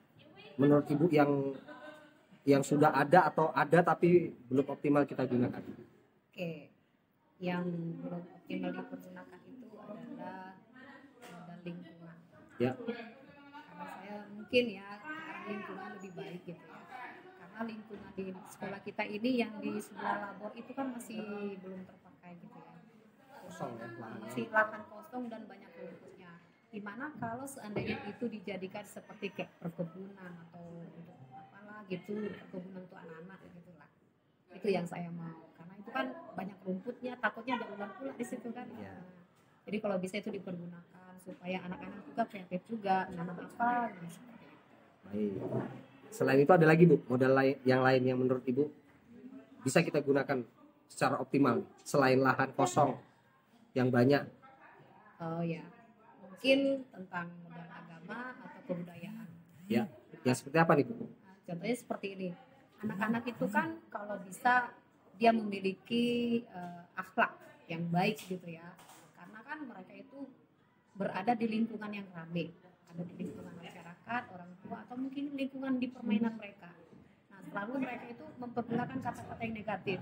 menurut Ibu yang sudah ada atau ada tapi belum optimal kita gunakan? Oke, yang belum optimal digunakan itu adalah modal lingkungan. Ya. Karena saya mungkin mungkin ya ke arah lingkungan lebih baik gitu ya. Karena lingkungan di sekolah kita ini yang di sebelah labor itu kan masih belum terpakai gitu ya. Kosong ya lahannya. Masih lahan kosong dan banyak rumputnya. Dimana kalau seandainya itu dijadikan seperti kayak perkebunan atau untuk apalah gitu, perkebunan untuk anak-anak gitu lah. Itu yang saya mau. Karena itu kan banyak rumputnya, takutnya ada ular pula di situ kan. Iya. Nah, jadi kalau bisa itu dipergunakan supaya anak-anak juga kreatif juga nanam apa gitu, seperti itu. Baik. Selain itu ada lagi Bu, modal yang lain yang menurut Ibu bisa kita gunakan secara optimal selain lahan kosong yang banyak? Oh ya, mungkin tentang modal agama atau kebudayaan. Ya, yang seperti apa nih Bu? Nah, contohnya seperti ini, anak-anak itu kan kalau bisa dia memiliki akhlak yang baik gitu ya, karena kan mereka itu berada di lingkungan yang ramai, ada di lingkungan masyarakat, orang tua, atau mungkin lingkungan di permainan mereka. Nah, selalu mereka itu mempergunakan kata-kata yang negatif.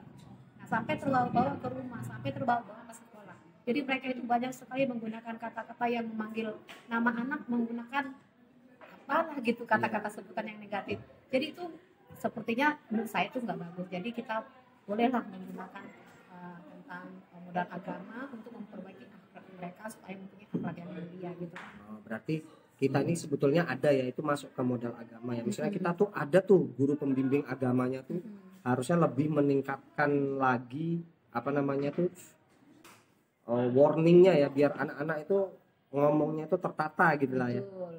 Nah, sampai terbawa-bawa ke rumah, sampai terbawa-bawa ke sekolah. Jadi mereka itu banyak sekali menggunakan kata-kata yang memanggil nama anak, menggunakan apalah gitu kata-kata sebutan yang negatif. Jadi itu sepertinya menurut saya itu nggak bagus. Jadi kita bolehlah menggunakan tentang modal agama untuk memperbaiki akhlak mereka supaya mempunyai akhlak yang mulia gitu. Oh, berarti kita ini sebetulnya ada ya, itu masuk ke modal agama ya. Misalnya kita tuh ada tuh guru pembimbing agamanya tuh harusnya lebih meningkatkan lagi apa namanya tuh warningnya ya, biar anak-anak itu ngomongnya itu tertata gitu lah ya. Betul.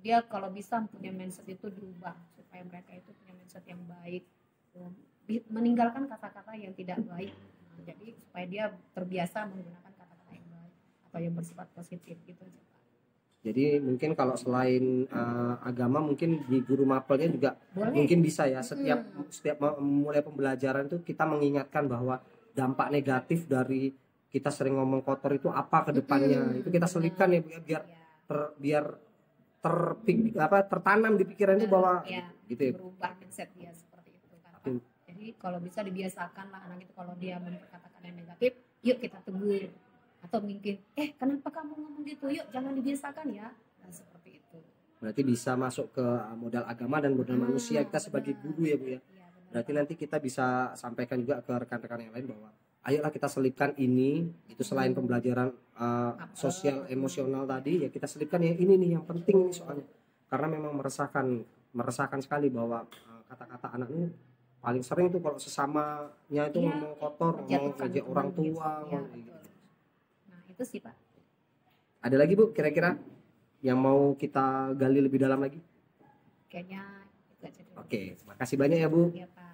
Dia kalau bisa punya mindset itu dirubah supaya mereka itu punya mindset yang baik, meninggalkan kata-kata yang tidak baik. Nah, jadi supaya dia terbiasa menggunakan kata-kata yang baik atau yang bersifat positif gitu aja, Pak. Jadi mungkin kalau selain agama mungkin di guru mapelnya juga Boleh. mungkin bisa ya, setiap mulai pembelajaran itu kita mengingatkan bahwa dampak negatif dari kita sering ngomong kotor itu apa ke depannya. Itu kita selipkan ya Bu, ya, biar tertanam di pikiran itu bahwa ya, gitu ya. berubah mindset dia seperti itu kan, Pak. Jadi kalau bisa dibiasakan lah anak itu kalau dia memperkatakan yang negatif, yuk kita tegur. Atau mungkin, kenapa kamu ngomong gitu? Yuk jangan dibiasakan ya. Nah, seperti itu. Berarti bisa masuk ke modal agama dan modal manusia kita sebagai guru ya Bu ya. Berarti nanti kita bisa sampaikan juga ke rekan-rekan yang lain bahwa ayolah kita selipkan ini, itu selain pembelajaran sosial emosional tadi ya, kita selipkan yang ini nih yang penting nih soalnya. Karena memang meresahkan sekali bahwa kata-kata anak ini paling sering tuh kalau sesamanya itu ngomong kotor, ngomong ngejek orang tua gitu. Nah, itu sih Pak. Ada lagi Bu kira-kira yang mau kita gali lebih dalam lagi? Kayaknya itu aja dulu. Oke, makasih banyak ya Bu. Iya Pak.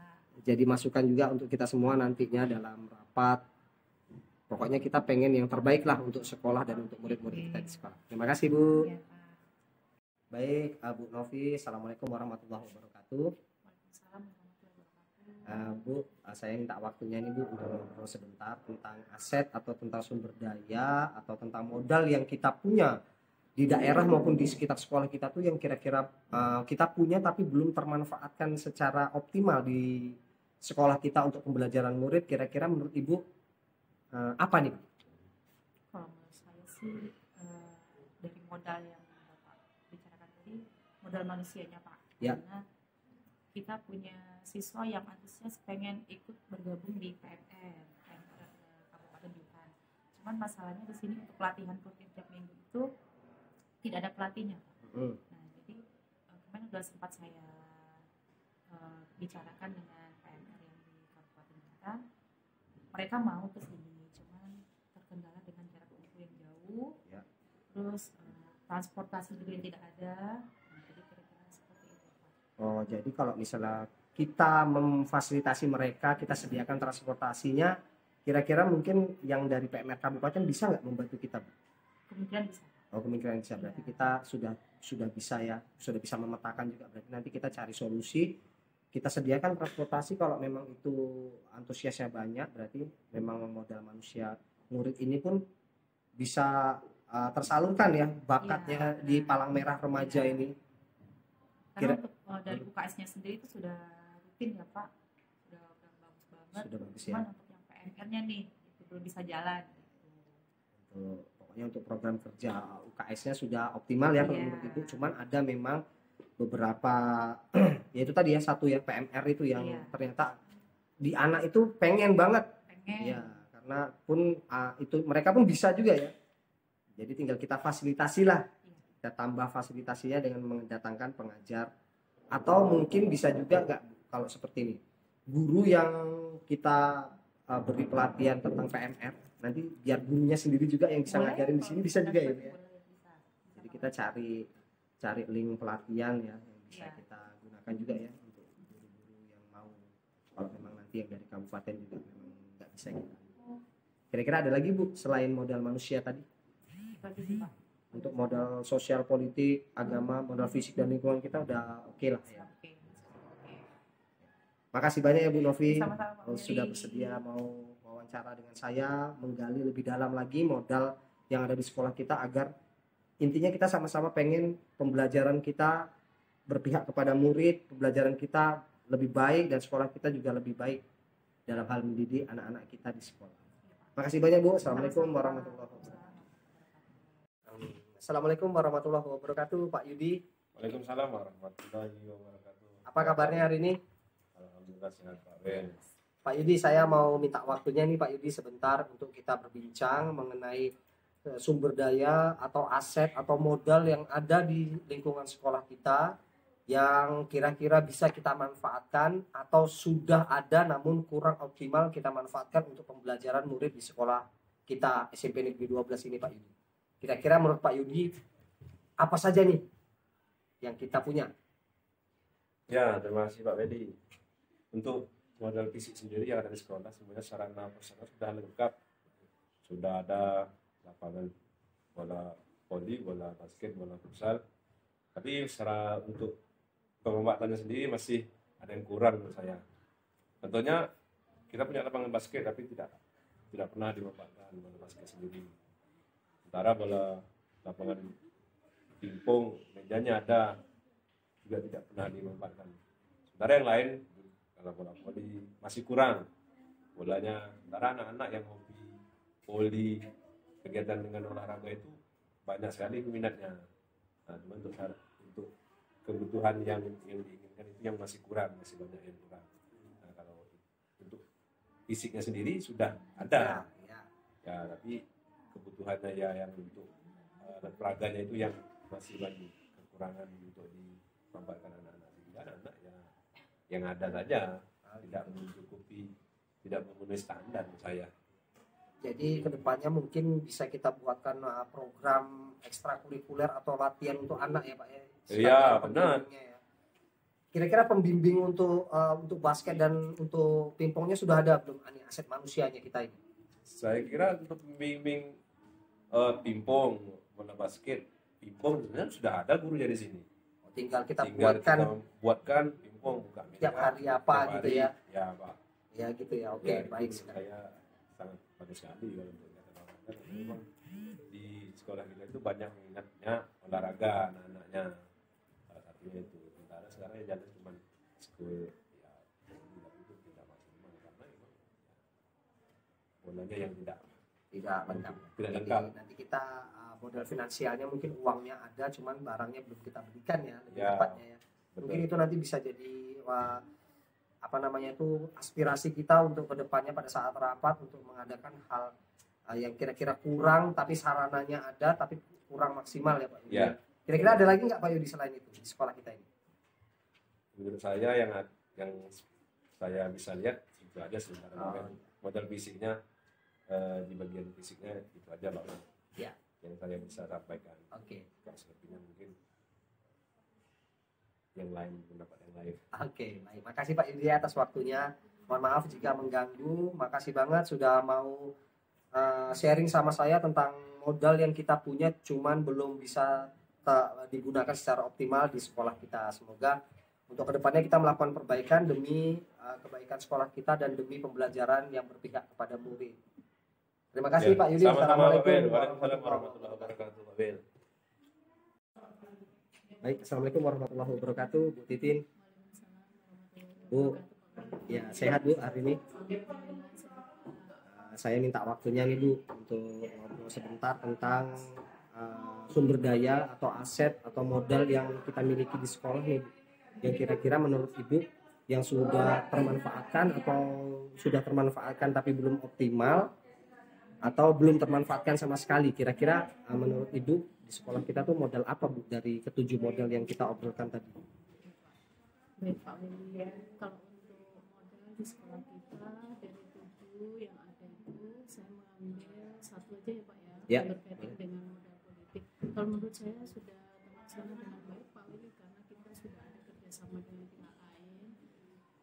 Jadi masukan juga untuk kita semua nantinya dalam rapat. Pokoknya kita pengen yang terbaik lah untuk sekolah dan untuk murid-murid kita di sekolah. Terima kasih Bu. Iya, Pak. Baik, Bu Novi, Assalamualaikum warahmatullahi wabarakatuh. Waalaikumsalam warahmatullahi wabarakatuh. Bu, saya minta waktunya ini Bu untuk ngobrol sebentar tentang aset atau tentang sumber daya atau tentang modal yang kita punya di daerah maupun di sekitar sekolah kita tuh yang kira-kira kita punya tapi belum termanfaatkan secara optimal di sekolah kita untuk pembelajaran murid. Kira-kira menurut Ibu apa nih? Kalau menurut saya sih dari modal yang Bapak bicarakan tadi, modal manusianya Pak. Ya. Karena kita punya siswa yang antusias pengen ikut bergabung di PMR Kabupaten Bintan. Cuman masalahnya di sini untuk pelatihan rutin tiap minggu itu tidak ada pelatihnya. Nah, jadi kemarin sudah sempat saya bicarakan dengan PMR yang di Kabupaten Bintan. Mereka mau ke sini, cuman terkendala dengan jarak tempuh yang jauh. Ya. Terus transportasi juga yang tidak ada. Nah, jadi kira-kira seperti itu, Pak. Oh, jadi kalau misalnya kita memfasilitasi mereka, kita sediakan transportasinya, kira-kira mungkin yang dari PMR Kabupaten bisa nggak membantu kita? Kemungkinan bisa. Oh, kemungkinan bisa. Berarti kita sudah bisa ya, sudah bisa memetakan juga. Berarti nanti kita cari solusi, kita sediakan transportasi. Kalau memang itu antusiasnya banyak, berarti memang modal manusia murid ini pun bisa tersalurkan ya bakatnya di Palang Merah Remaja ini. Karena untuk dari UKS-nya sendiri itu sudah rutin ya Pak, sudah bagus banget. Sudah bagus ya. Cuman untuk yang PMR-nya nih itu belum bisa jalan. Pokoknya untuk program kerja UKS-nya sudah optimal ya kalau menurut Ibu. Cuman ada memang beberapa ya itu tadi ya, satu ya PMR itu yang Iya. ternyata di anak itu pengen banget Pengen. ya, karena pun itu mereka pun bisa juga ya, jadi tinggal kita fasilitasi lah, kita tambah fasilitasinya dengan mendatangkan pengajar, atau mungkin bisa juga nggak, kalau seperti ini guru yang kita beri pelatihan tentang PMR, nanti biar gurunya sendiri juga yang bisa ngajarin di sini, bisa juga ya, Bu, ya. Jadi kita cari link pelatihan ya yang bisa kita gunakan juga ya untuk guru-guru yang mau, kalau memang nanti yang dari kabupaten juga memang nggak bisa kita. Kira-kira ada lagi Bu selain modal manusia tadi? Untuk modal sosial, politik, agama, modal fisik dan lingkungan kita udah oke lah ya. Makasih banyak ya Bu Novi. Sama-sama, Pak Sudah Willy. bersedia mau wawancara dengan saya, menggali lebih dalam lagi modal yang ada di sekolah kita, agar intinya kita sama-sama pengen pembelajaran kita berpihak kepada murid, pembelajaran kita lebih baik dan sekolah kita juga lebih baik dalam hal mendidik anak-anak kita di sekolah. Makasih banyak Bu. Assalamualaikum warahmatullahi wabarakatuh. Assalamualaikum warahmatullahi wabarakatuh, Pak Yudi. Waalaikumsalam warahmatullahi wabarakatuh. Apa kabarnya hari ini? Alhamdulillah sehat Pak Ben. Pak Yudi, saya mau minta waktunya nih Pak Yudi sebentar untuk kita berbincang mengenai sumber daya atau aset atau modal yang ada di lingkungan sekolah kita yang kira-kira bisa kita manfaatkan atau sudah ada namun kurang optimal kita manfaatkan untuk pembelajaran murid di sekolah kita SMP Negeri 12 ini Pak Yudi. Kira-kira menurut Pak Yudi apa saja nih yang kita punya? Ya, terima kasih Pak Bedi. Untuk modal fisik sendiri yang ada di sekolah sebenarnya sarana prasarana sudah lengkap. Sudah ada lapangan bola voli, bola basket, bola futsal. Tapi secara untuk pemanfaatannya sendiri masih ada yang kurang menurut saya. Contohnya kita punya lapangan basket tapi tidak pernah dimanfaatkan bola basket sendiri. Sementara bola lapangan pingpong mejanya ada juga tidak pernah dimanfaatkan. Sementara yang lain kalau bola voli masih kurang bolanya. Sementara anak-anak yang hobi voli, kegiatan dengan olahraga itu banyak sekali peminatnya. Nah, cuma untuk kebutuhan yang diinginkan itu yang masih kurang, masih banyak yang kurang. Nah, kalau untuk fisiknya sendiri sudah ada, ya tapi kebutuhannya ya yang untuk olahraganya itu yang masih banyak kekurangan untuk dimanfaatkan anak-anak. Sehingga anak-anak ya yang ada saja tidak mencukupi, tidak memenuhi standar menurut saya. Jadi kedepannya mungkin bisa kita buatkan program ekstrakurikuler atau latihan untuk anak ya Pak ya. Iya benar. Ya. Kira-kira pembimbing untuk basket dan untuk pingpongnya sudah ada belum? Ini aset manusianya kita ini. Saya kira untuk pembimbing pingpong, bola basket, pingpong sebenarnya sudah ada gurunya di sini. Tinggal kita buatkan pingpong buka tiap hari apa gitu ya. Ya Pak. Ya gitu ya. Oke, baik sekali. Saya sangat bagus sekali kalau untuk olahraga. Memang di sekolah kita itu banyak minatnya olahraga anak-anaknya. Salah satunya itu. Sementara sekarang yang jalan cuma school ya itu tidak maksimal karena memang bolanya yang tidak lengkap. Nanti kita modal finansialnya mungkin uangnya ada, cuman barangnya belum kita belikan ya, lebih tepatnya ya. Mungkin itu nanti bisa jadi aspirasi kita untuk kedepannya pada saat rapat untuk mengadakan hal yang kira-kira kurang tapi sarananya ada tapi kurang maksimal ya Pak Yudi. Ya. Kira-kira ada lagi nggak Pak Yudi selain itu di sekolah kita ini? Menurut saya yang saya bisa lihat itu aja sebenarnya. Modal fisiknya di bagian fisiknya itu aja Pak. Ya. Yang saya bisa sampaikan. Oke. Kalau selebihnya mungkin yang lain, pendapat yang lain. Oke, baik. Makasih Pak Yudi atas waktunya. Mohon maaf jika mengganggu. Makasih banget sudah mau sharing sama saya tentang modal yang kita punya cuman belum bisa digunakan secara optimal di sekolah kita. Semoga untuk kedepannya kita melakukan perbaikan demi kebaikan sekolah kita dan demi pembelajaran yang berpihak kepada murid. Terima kasih Pak Yudi. Assalamualaikum warahmatullahi wabarakatuh. Baik, assalamualaikum warahmatullahi wabarakatuh, Bu Titin. Bu, ya sehat Bu hari ini. Saya minta waktunya nih Bu untuk ngobrol sebentar tentang sumber daya atau aset atau modal yang kita miliki di sekolah nih, yang kira-kira menurut Ibu yang sudah termanfaatkan atau sudah termanfaatkan tapi belum optimal atau belum termanfaatkan sama sekali? Kira-kira menurut Ibu di sekolah kita tuh modal apa, Bu, dari ketujuh modal yang kita obrolkan tadi? Baik Pak Willy, ya. Kalau untuk modal di sekolah kita dari 7 yang ada itu saya mengambil satu aja ya Pak ya, Ya. berkaitan dengan modal politik. Kalau menurut saya sudah terlaksana dengan baik Pak Willy, karena kita sudah ada kerjasama dengan pihak lain.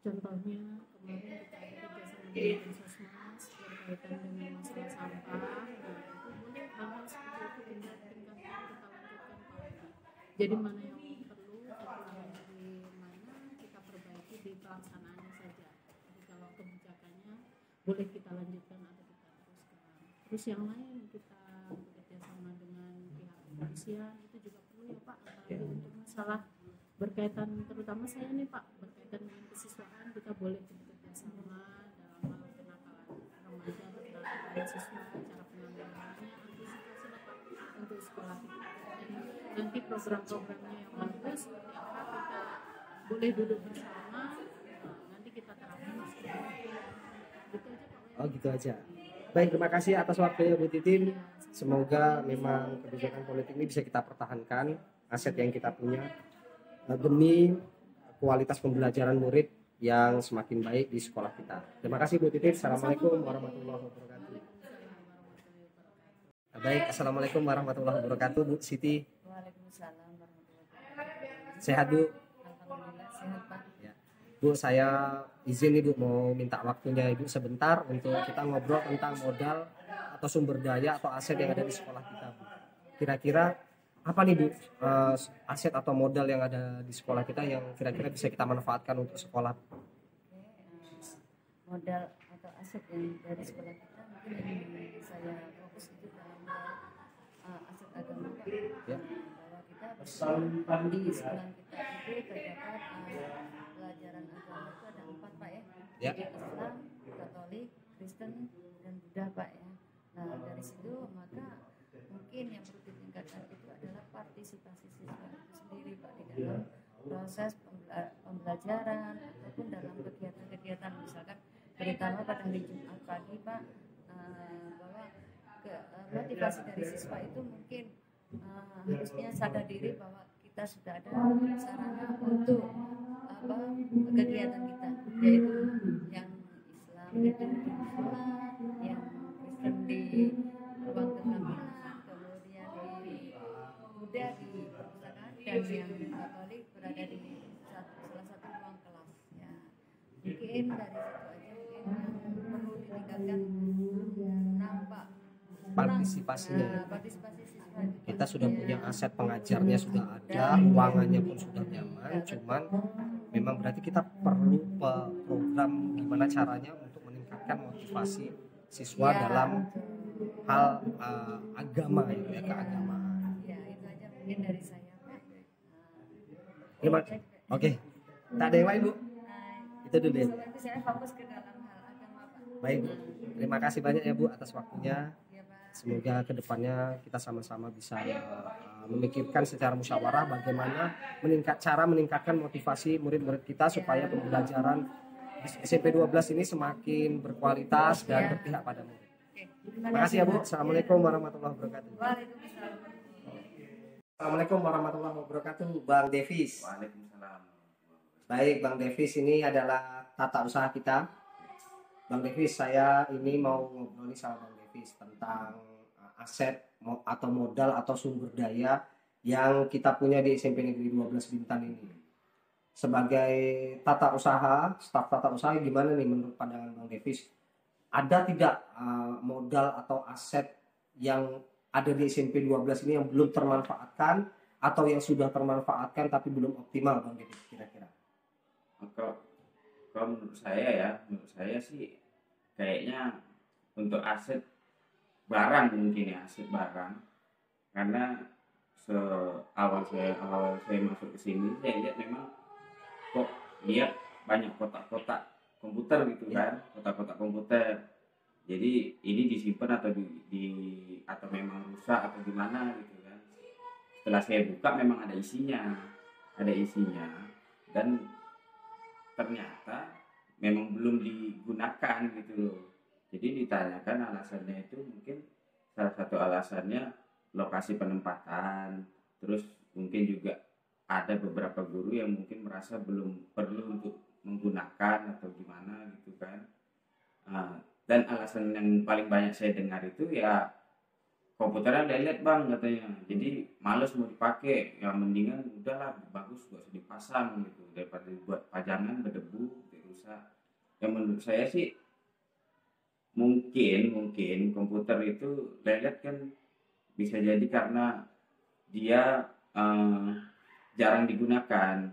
Contohnya kemarin kita ada kerjasama dengan Sosmas berkaitan dengan masalah sampah. Nah itu boleh hal-hal seperti itu tingkatkan kita lanjutkan Pak Willy. Jadi mana yang perlu kekurangan dari mana kita perbaiki di pelaksanaannya saja. Jadi kalau kebijakannya boleh kita lanjutkan atau kita teruskan. Terus yang lain kita bekerja sama dengan pihak kepolisian itu juga perlu ya Pak, apalagi untuk masalah berkaitan terutama saya nih Pak, berkaitan dengan kesiswaan kita boleh bekerja sama dalam hal kenakalan remaja atau kenakalan siswa, cara penanganannya, antisipasi lah Pak untuk sekolah kita. Dan nanti program-programnya yang bagus seperti apa kita boleh duduk bersama, nanti kita terapkan seperti itu. Gitu aja Pak. Oh gitu aja. Baik, terima kasih atas waktunya Bu Titin. Semoga memang kebijakan politik ini bisa kita pertahankan, aset yang kita punya, demi kualitas pembelajaran murid yang semakin baik di sekolah kita. Terima kasih Bu Titin. Assalamualaikum warahmatullahi wabarakatuh. Baik, assalamualaikum warahmatullahi wabarakatuh, Bu Siti. Waalaikumsalam warahmatullahi wabarakatuh. Sehat Bu? Alhamdulillah sehat Pak. Ya. Bu, saya izin nih Bu mau minta waktunya Ibu sebentar untuk kita ngobrol tentang modal atau sumber daya atau aset yang ada di sekolah kita, Bu. Kira-kira apa nih Bu aset atau modal yang ada di sekolah kita yang kira-kira bisa kita manfaatkan untuk sekolah? Modal atau aset yang dari sekolah kita mungkin yang saya fokus itu dalam aset agama Pak. Ya. Bahwa kita di sekolah kita itu terdapat pelajaran agama itu ada 4 Pak ya. Ya. Islam, Katolik, Kristen, dan Buddha Pak ya. Nah dari situ maka mungkin yang perlu ditingkatkan itu adalah partisipasi siswa itu sendiri Pak di dalam proses pembelajaran ataupun dalam kegiatan-kegiatan, misalkan terutama pada hari Jumat pagi Pak, bahwa motivasi dari siswa itu mungkin harusnya sadar diri bahwa kita sudah ada sarana untuk kegiatan kita, yaitu yang Islam itu di musola, yang Kristen di ruang keterampilan, kemudian di Buddha di perpustakaan, dan yang Katolik berada di salah satu ruang kelas ya. Mungkin dari situ aja mungkin yang perlu ditingkatkan, nampak Partisipasinya. partisipasi siswa. Kita sudah punya aset pengajarnya sudah ada, ruangannya pun sudah nyaman, cuman memang berarti kita perlu program gimana caranya untuk meningkatkan motivasi siswa dalam hal agama ya, keagamaan. Ya itu aja mungkin dari saya Pak. Oke. Tak ada yang lain Bu? Itu dulu ya. Nanti saya fokus ke dalam hal agama Pak. Baik Bu. Terima kasih banyak ya Bu atas waktunya. Semoga kedepannya kita sama-sama bisa memikirkan secara musyawarah bagaimana cara meningkatkan motivasi murid-murid kita supaya pembelajaran SMP 12 ini semakin berkualitas dan berpihak pada murid. Terima kasih ya Bu. Assalamualaikum warahmatullahi wabarakatuh. Assalamualaikum warahmatullahi wabarakatuh. Bang Devis. Waalaikumsalam. Baik, Bang Devis, ini adalah tata usaha kita. Bang Devis, saya ini mau ngobrol nih sama Bang Devis tentang aset atau modal atau sumber daya yang kita punya di SMP Negeri 12 Bintan ini. Sebagai tata usaha, staf tata usaha, gimana nih menurut pandangan Bang Devis? Ada tidak modal atau aset yang ada di SMP 12 ini yang belum termanfaatkan atau yang sudah termanfaatkan tapi belum optimal, Bang Devis, kira-kira? Kalau menurut saya sih kayaknya untuk aset barang mungkin ya, aset barang, karena awal saya masuk ke sini saya lihat memang kok lihat banyak kotak-kotak komputer gitu kan, kotak-kotak komputer. Jadi ini disimpan atau atau memang rusak atau gimana gitu kan. setelah saya buka memang ada isinya dan ternyata memang belum digunakan gitu loh. Jadi ditanyakan alasannya itu mungkin salah satu alasannya lokasi penempatan, terus mungkin juga ada beberapa guru yang mungkin merasa belum perlu untuk menggunakan atau gimana gitu kan. Dan alasan yang paling banyak saya dengar itu ya komputernya lelet bang katanya, jadi males mau dipakai, ya mendingan udahlah bagus gak usah dipasang gitu daripada dibuat pajangan berdebu rusak. Yang menurut saya sih mungkin komputer itu lelet kan bisa jadi karena dia jarang digunakan.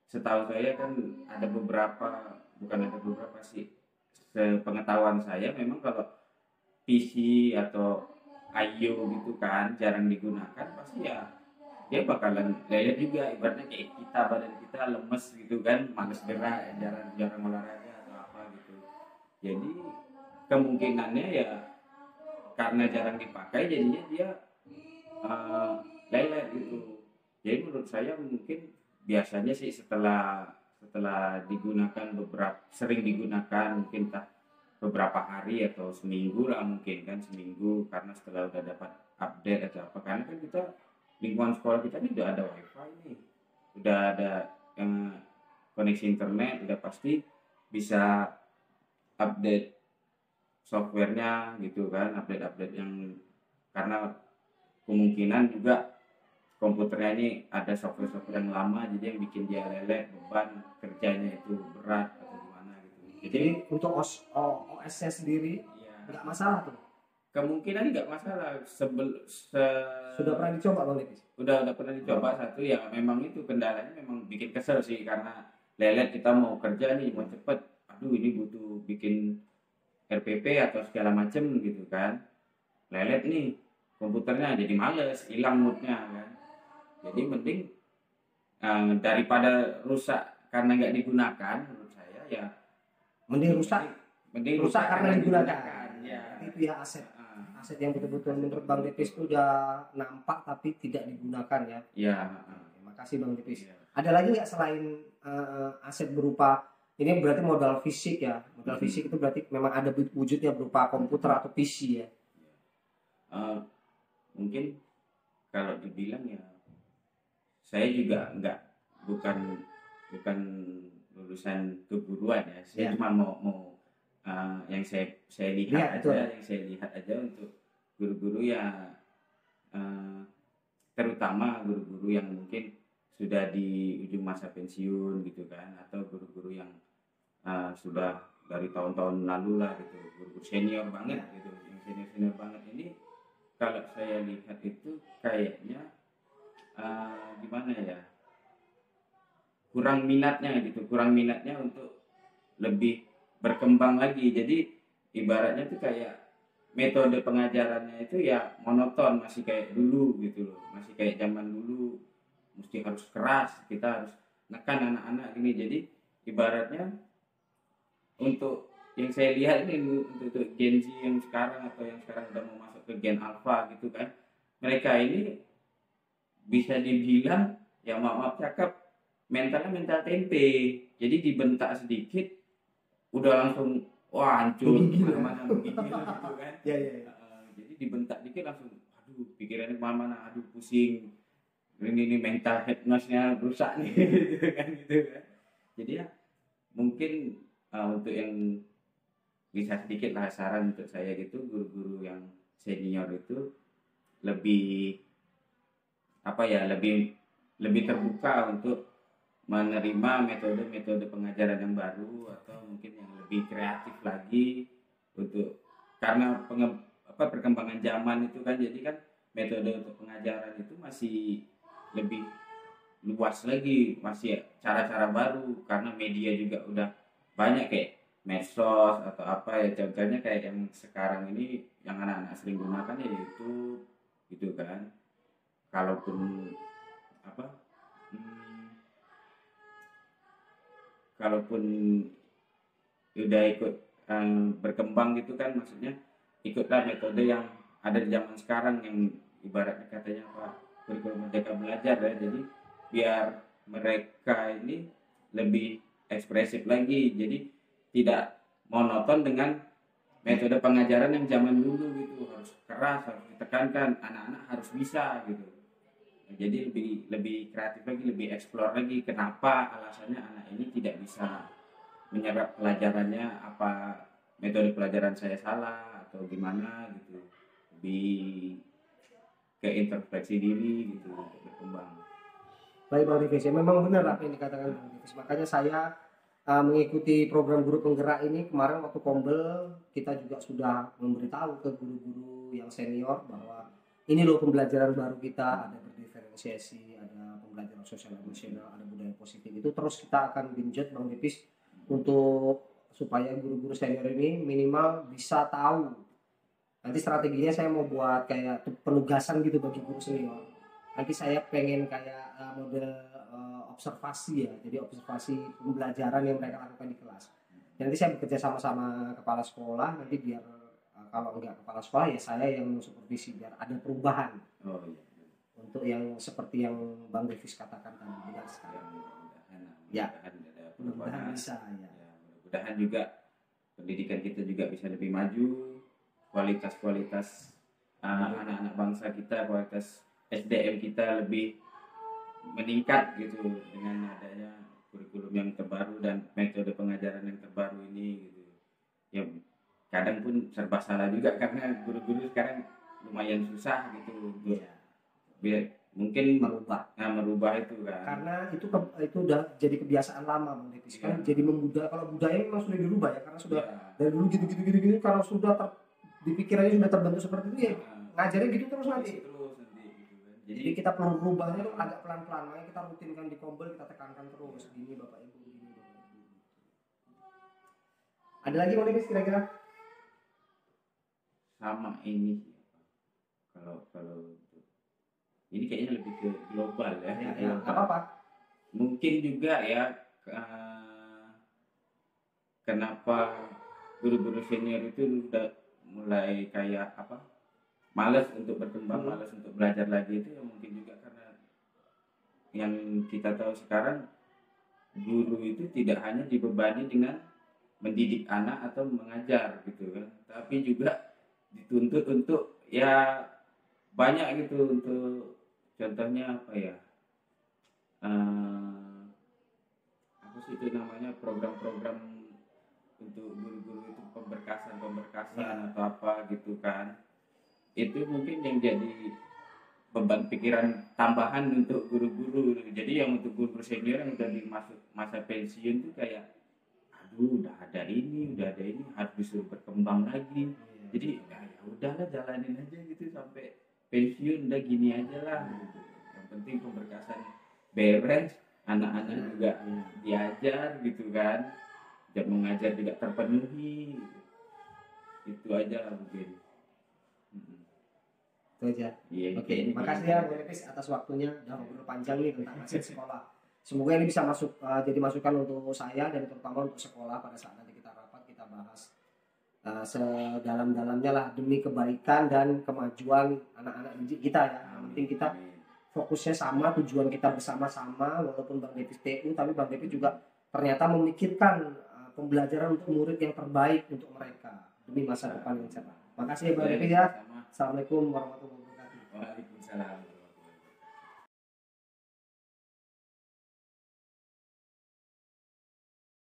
Setahu saya kan ada beberapa, bukan ada beberapa sih, sepengetahuan saya memang kalau PC atau IO gitu kan jarang digunakan, pasti ya dia bakalan lelet juga, ibaratnya kayak kita, badan kita lemes gitu kan, males gerak, jarang olahraga atau apa gitu. Jadi kemungkinannya ya karena jarang dipakai jadinya dia lelet gitu. Jadi menurut saya mungkin biasanya sih setelah digunakan sering digunakan mungkin beberapa hari atau seminggu lah, mungkin kan seminggu, karena setelah udah dapat update atau apa, karena kan kita lingkungan sekolah kita ini udah ada wifi nih, udah ada koneksi internet, udah pasti bisa update softwarenya gitu kan, update yang, karena kemungkinan juga komputernya ini ada software yang lama, jadi yang bikin dia lelet, beban kerjanya itu berat atau gimana gitu. Jadi untuk OS-nya sendiri nggak masalah tuh? Kemungkinan nggak masalah. Sudah pernah dicoba Bang Lepis? Udah pernah dicoba satu, ya memang itu kendalanya memang bikin kesel sih, karena lelet, kita mau kerja nih, mau cepet, aduh ini butuh bikin RPP atau segala macem gitu kan, lelet nih komputernya, jadi males, hilang moodnya kan. Jadi mending daripada rusak karena nggak digunakan, menurut saya ya mending rusak karena digunakan. Ya. Itu ya aset yang betul-betul menurut Bang Lepis itu udah nampak tapi tidak digunakan ya. Iya. Terima kasih Bang Lepis. Ada lagi nggak selain aset berupa ini, berarti modal fisik ya? Modal fisik itu berarti memang ada wujudnya berupa komputer atau PC ya? Mungkin kalau dibilang ya, saya juga bukan lulusan keguruan ya. Saya cuma mau yang saya lihat aja untuk guru-guru ya, terutama guru-guru yang mungkin sudah di ujung masa pensiun gitu kan, atau guru-guru yang sudah dari tahun-tahun lalu lah gitu, guru-guru senior banget gitu, yang senior banget ini, kalau saya lihat itu kayaknya gimana ya, kurang minatnya untuk lebih berkembang lagi. Jadi ibaratnya tuh kayak metode pengajarannya itu ya monoton, masih kayak dulu gitu loh, masih kayak zaman dulu, mesti harus keras, kita harus nekan anak-anak gini. Jadi ibaratnya untuk yang saya lihat ini, untuk Gen Z yang sekarang atau yang sekarang udah mau masuk ke Gen Alpha gitu kan, mereka ini bisa dibilang ya maaf cakap, mentalnya mental tempe. Jadi dibentak sedikit udah langsung wah hancur kemana-mana begini gitu kan. Jadi dibentak dikit langsung aduh pikirannya kemana-mana, aduh pusing, ini mental headness-nya rusak nih gitu kan. Jadi ya mungkin untuk yang bisa sedikit lah saran untuk saya gitu, guru-guru yang senior itu lebih lebih terbuka untuk menerima metode pengajaran yang baru, atau mungkin yang lebih kreatif lagi, untuk karena perkembangan zaman itu kan, jadi kan metode untuk pengajaran itu masih lebih luas lagi, masih cara-cara baru, karena media juga udah banyak kayak medsos atau apa ya, contohnya kayak yang sekarang ini yang anak-anak sering gunakan ya YouTube gitu kan. Kalaupun udah ikut berkembang gitu kan, maksudnya ikutlah metode yang ada di zaman sekarang, yang ibaratnya katanya kurikulum Merdeka Belajar ya. Jadi biar mereka ini lebih ekspresif lagi. Jadi tidak monoton dengan metode pengajaran yang zaman dulu gitu, harus keras, harus ditekankan, anak-anak harus bisa gitu. Jadi lebih kreatif lagi, lebih eksplor lagi. Kenapa alasannya anak ini tidak bisa menyerap pelajarannya, apa metode pelajaran saya salah atau gimana gitu. Lebih ke introspeksi diri gitu untuk berkembang. Baik Bang Davis, ya memang benar apa yang dikatakan Bang Davis. Makanya saya mengikuti program guru penggerak ini kemarin waktu Kombel, kita juga sudah memberitahu ke guru-guru yang senior bahwa ini loh pembelajaran baru kita, ada berdiferensiasi, ada pembelajaran sosial emosional, ada budaya positif. Itu terus kita akan genjot Bang Davis untuk supaya guru-guru senior ini minimal bisa tahu. Nanti strateginya saya mau buat kayak penugasan gitu bagi guru senior. Nanti saya pengen kayak model observasi ya, jadi observasi pembelajaran yang mereka lakukan di kelas. Nanti saya bekerja sama kepala sekolah, nanti biar kalau enggak kepala sekolah ya saya yang supervisi biar ada perubahan. Oh iya. Untuk yang seperti yang Bang Davis katakan tadi benar sekali. Ya, mudah-mudahan bisa ya. Mudah-mudahan juga pendidikan kita juga bisa lebih maju, kualitas anak-anak bangsa kita, kualitas SDM kita lebih meningkat gitu dengan adanya kurikulum yang terbaru dan metode pengajaran yang terbaru ini gitu. Ya kadang pun serba salah juga karena guru-guru sekarang lumayan susah gitu untuk mungkin merubah itu kan. Karena itu udah jadi kebiasaan lama Bang Davis kan, jadi kalau budaya memang sudah dirubah ya karena sudah dari dulu gitu kalau sudah di pikirannya sudah terbentuk seperti itu ya ngajarnya gitu terus nanti. Jadi kita perlu berubahnya tuh agak pelan-pelan, makanya kita rutinkan di Kombel, kita tekankan terus gini Bapak Ibu, gini Bapak Ibu. Ada lagi Bang Davis kira-kira? Sama ini kalau ini kayaknya lebih ke global ya. Apa-apa. Mungkin juga ya kenapa guru-guru senior itu udah mulai kayak malas untuk berkembang, malas untuk belajar lagi itu ya mungkin juga karena yang kita tahu sekarang guru itu tidak hanya dibebani dengan mendidik anak atau mengajar gitu kan, tapi juga dituntut untuk ya banyak gitu untuk contohnya apa sih itu namanya program-program untuk guru-guru itu pemberkasan atau apa gitu kan. Itu mungkin yang jadi beban pikiran tambahan untuk guru-guru. Jadi yang untuk guru senior yang udah di masa pensiun tuh kayak aduh udah ada ini harus disuruh berkembang lagi. Jadi ya udahlah jalanin aja gitu sampai pensiun udah gini aja lah gitu. Yang penting pemberkasan beres, anak-anak juga diajar gitu kan. Jam mengajar juga terpenuhi. Itu aja lah mungkin. Itu aja. Oke, makasih ya Bang Davis atas waktunya udah ngobrol panjang nih tentang aset sekolah. Semoga ini bisa jadi masukan untuk saya dan terutama untuk sekolah pada saat nanti kita rapat kita bahas sedalam-dalamnya lah demi kebaikan dan kemajuan anak-anak didik kita ya. Yang penting kita fokusnya sama, tujuan kita bersama-sama walaupun Bang Davis TU tapi Bang Davis juga ternyata memikirkan pembelajaran untuk murid yang terbaik untuk mereka demi masa depan yang cerah. Makasih ya Bang Davis ya. Assalamualaikum warahmatullahi wabarakatuh. Waalaikumsalam.